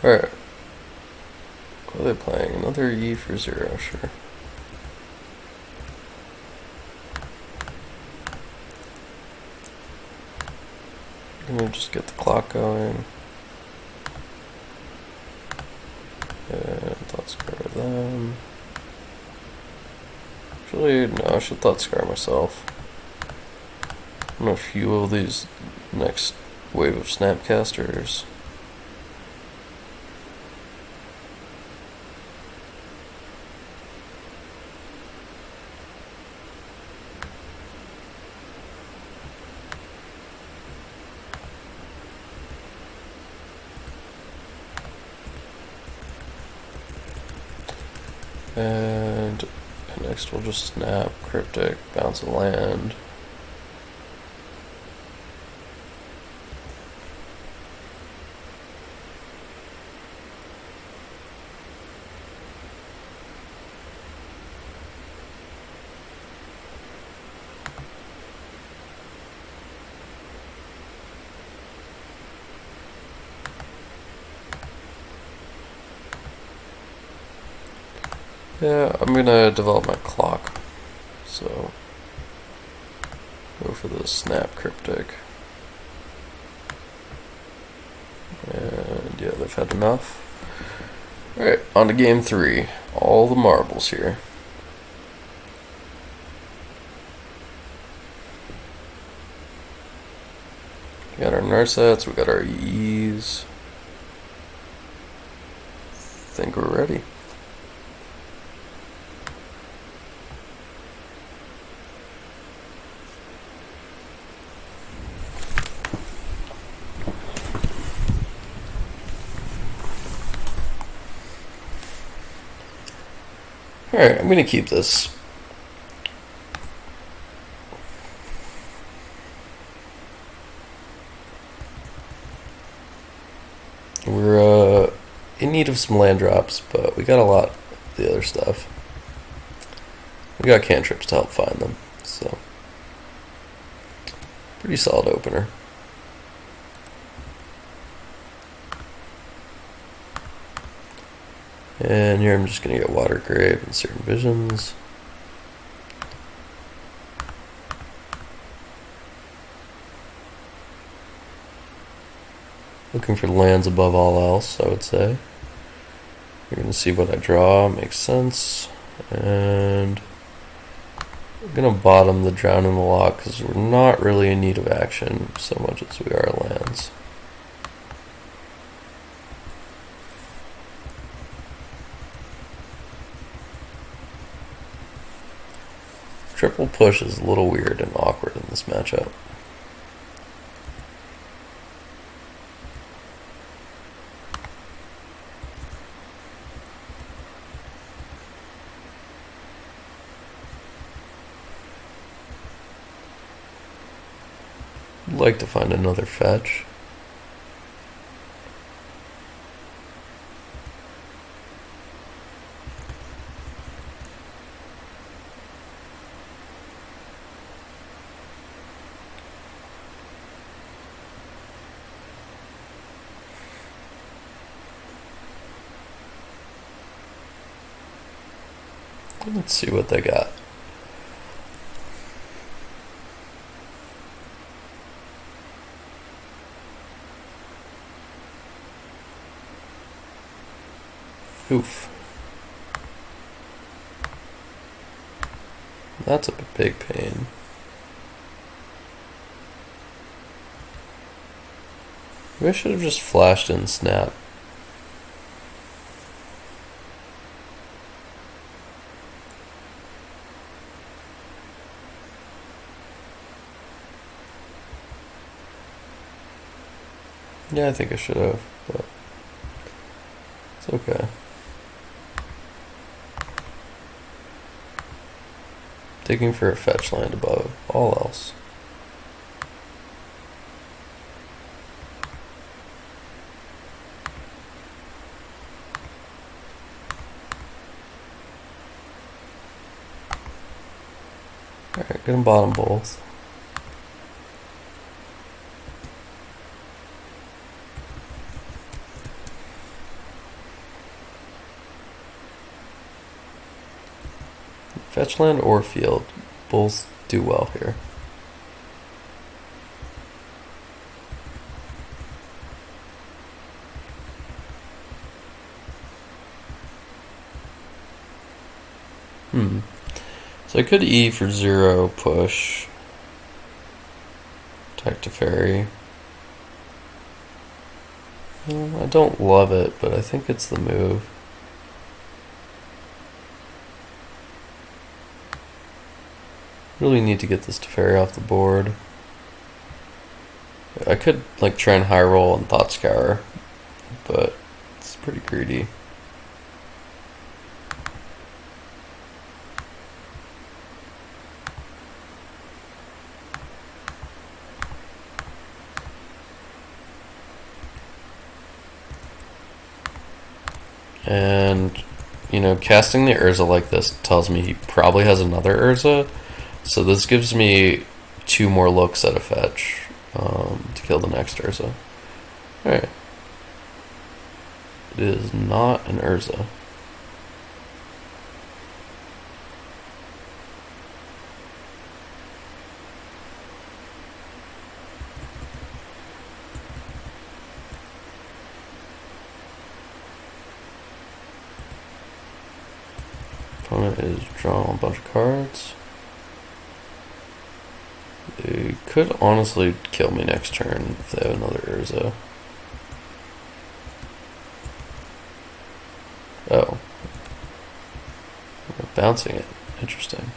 Speaker 1: Alright. What are they playing? Another E for 0, sure. I'm gonna just get the clock going. And thought scar them. Actually, no, I should thought scar myself. I'm gonna fuel these next wave of snapcasters. And next we'll just snap, cryptic, bounce a land. Yeah, I'm gonna develop my clock. So, go for the snap cryptic. And yeah, they've had enough. Alright, on to game 3. All the marbles here. We got our Narsets, we got our E's. Think we're ready. Alright, I'm gonna keep this. We're in need of some land drops, but we got a lot of the other stuff. We got cantrips to help find them, so pretty solid opener. And here I'm just going to get Water Grave and certain visions. Looking for lands above all else, I would say. You're going to see what I draw, makes sense. And I'm going to bottom the Drown in the Loch because we're not really in need of action so much as we are lands. Triple push is a little weird and awkward in this matchup. I'd like to find another fetch. Let's see what they got. Oof. That's a big pain. Maybe I should have just flashed in snap. Yeah, I think I should have, but it's okay. Digging for a fetch land above all else. Alright, gonna bottom both. Fetch land or field, both do well here. So I could E for 0, push. Attack to fairy. I don't love it, but I think it's the move. Really need to get this Teferi off the board. I could like try and high roll and Thought Scour, but it's pretty greedy. And, you know, casting the Urza like this tells me he probably has another Urza. So this gives me 2 more looks at a fetch to kill the next Urza. Alright. It is not an Urza. Opponent is drawing a bunch of cards. They could honestly kill me next turn if they have another Urza. Oh. They're bouncing it. Interesting.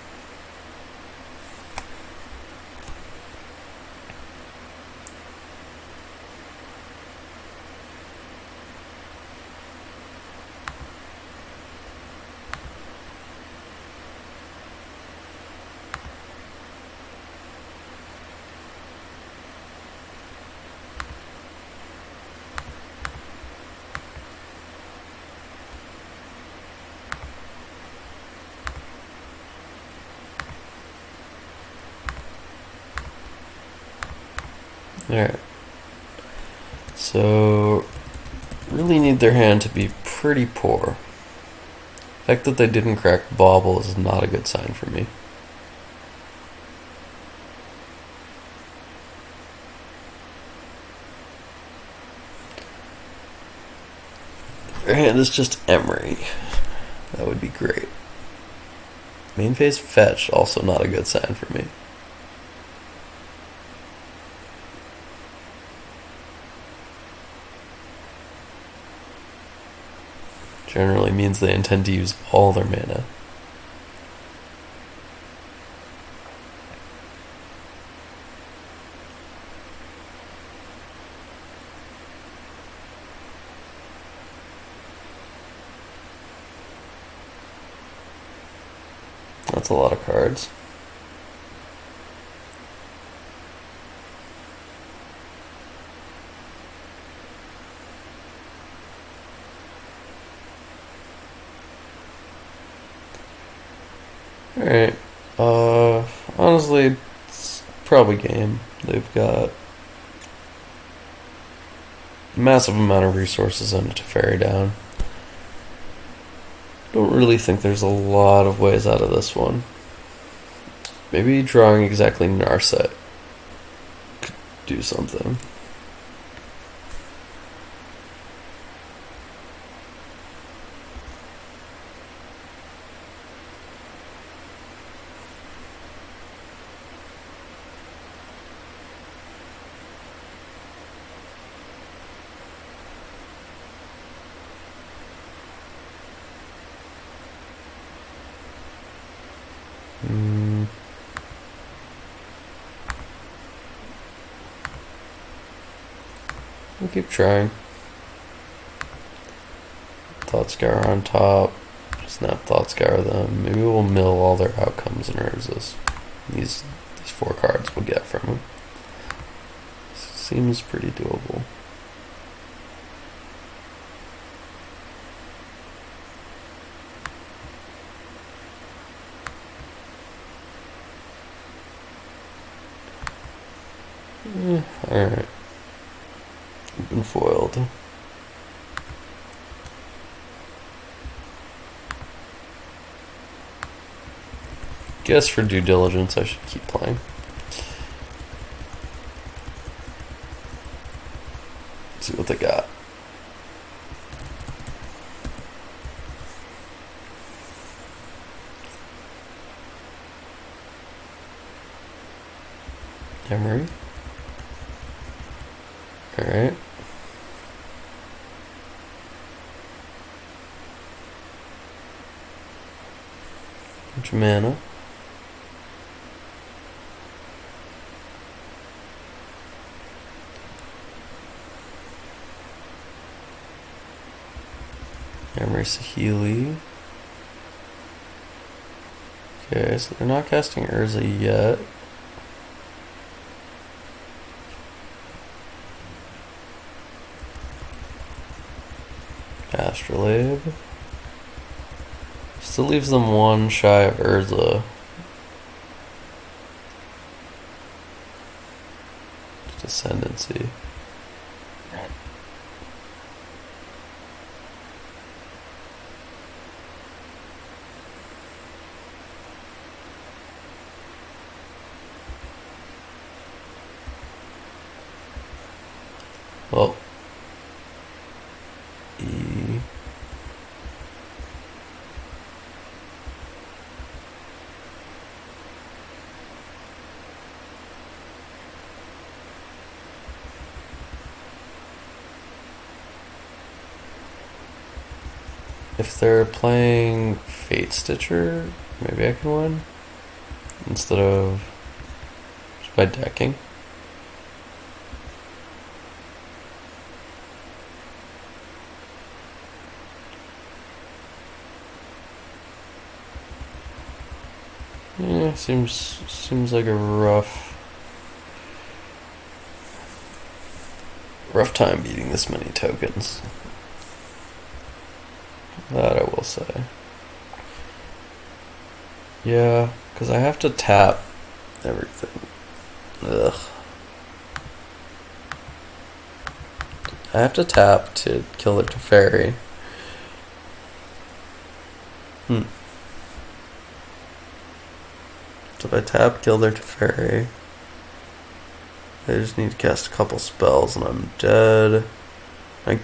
Speaker 1: Alright. So, really need their hand to be pretty poor. The fact that they didn't crack Bauble is not a good sign for me. Their hand is just Emery. That would be great. Main phase fetch, also not a good sign for me. Generally means they intend to use all their mana. That's a lot of cards. Alright, honestly, it's probably game. They've got a massive amount of resources on it to ferry down. Don't really think there's a lot of ways out of this one. Maybe drawing exactly Narset could do something. keep trying. Thought Scour on top. Snap Thought Scour them. Maybe we'll mill all their outcomes and Urzas. These 4 cards we'll get from them. Seems pretty doable. Alright. We've been foiled. Guess for due diligence I should keep playing. See what they got. Emery. Alright. Bunch of mana. Emery Sahili. Okay, so they're not casting Urza yet. Astrolabe. Still leaves them 1 shy of Urza. Ascendancy. Well, if they're playing Fate Stitcher, maybe I can win instead of just by decking. Yeah, seems like a rough time beating this many tokens. That I will say. Yeah, because I have to tap everything. Ugh. I have to tap to kill the Teferi. So if I tap, kill their Teferi, I just need to cast a couple spells and I'm dead. I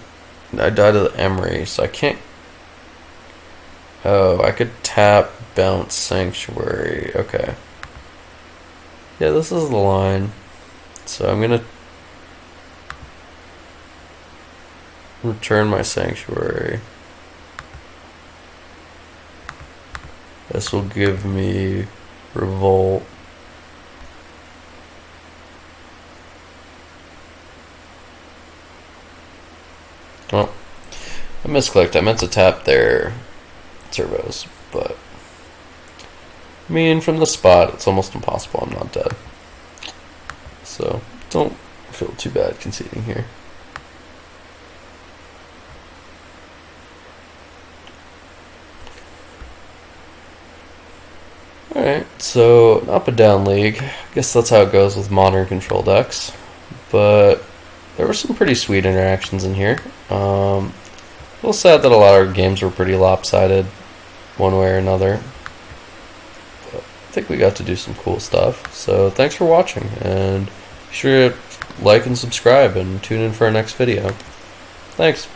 Speaker 1: died to the Emery, so I can't. Oh, I could tap, bounce Sanctuary. Okay. Yeah, this is the line. So I'm gonna return my Sanctuary. This will give me Revolt. Oh, I misclicked. I meant to tap their servos, but I mean, from the spot, it's almost impossible. I'm not dead, so don't feel too bad conceding here. Alright, so an up and down league. I guess that's how it goes with modern control decks. But there were some pretty sweet interactions in here. A little sad that a lot of games were pretty lopsided one way or another. But I think we got to do some cool stuff. So thanks for watching, and be sure to like and subscribe and tune in for our next video. Thanks.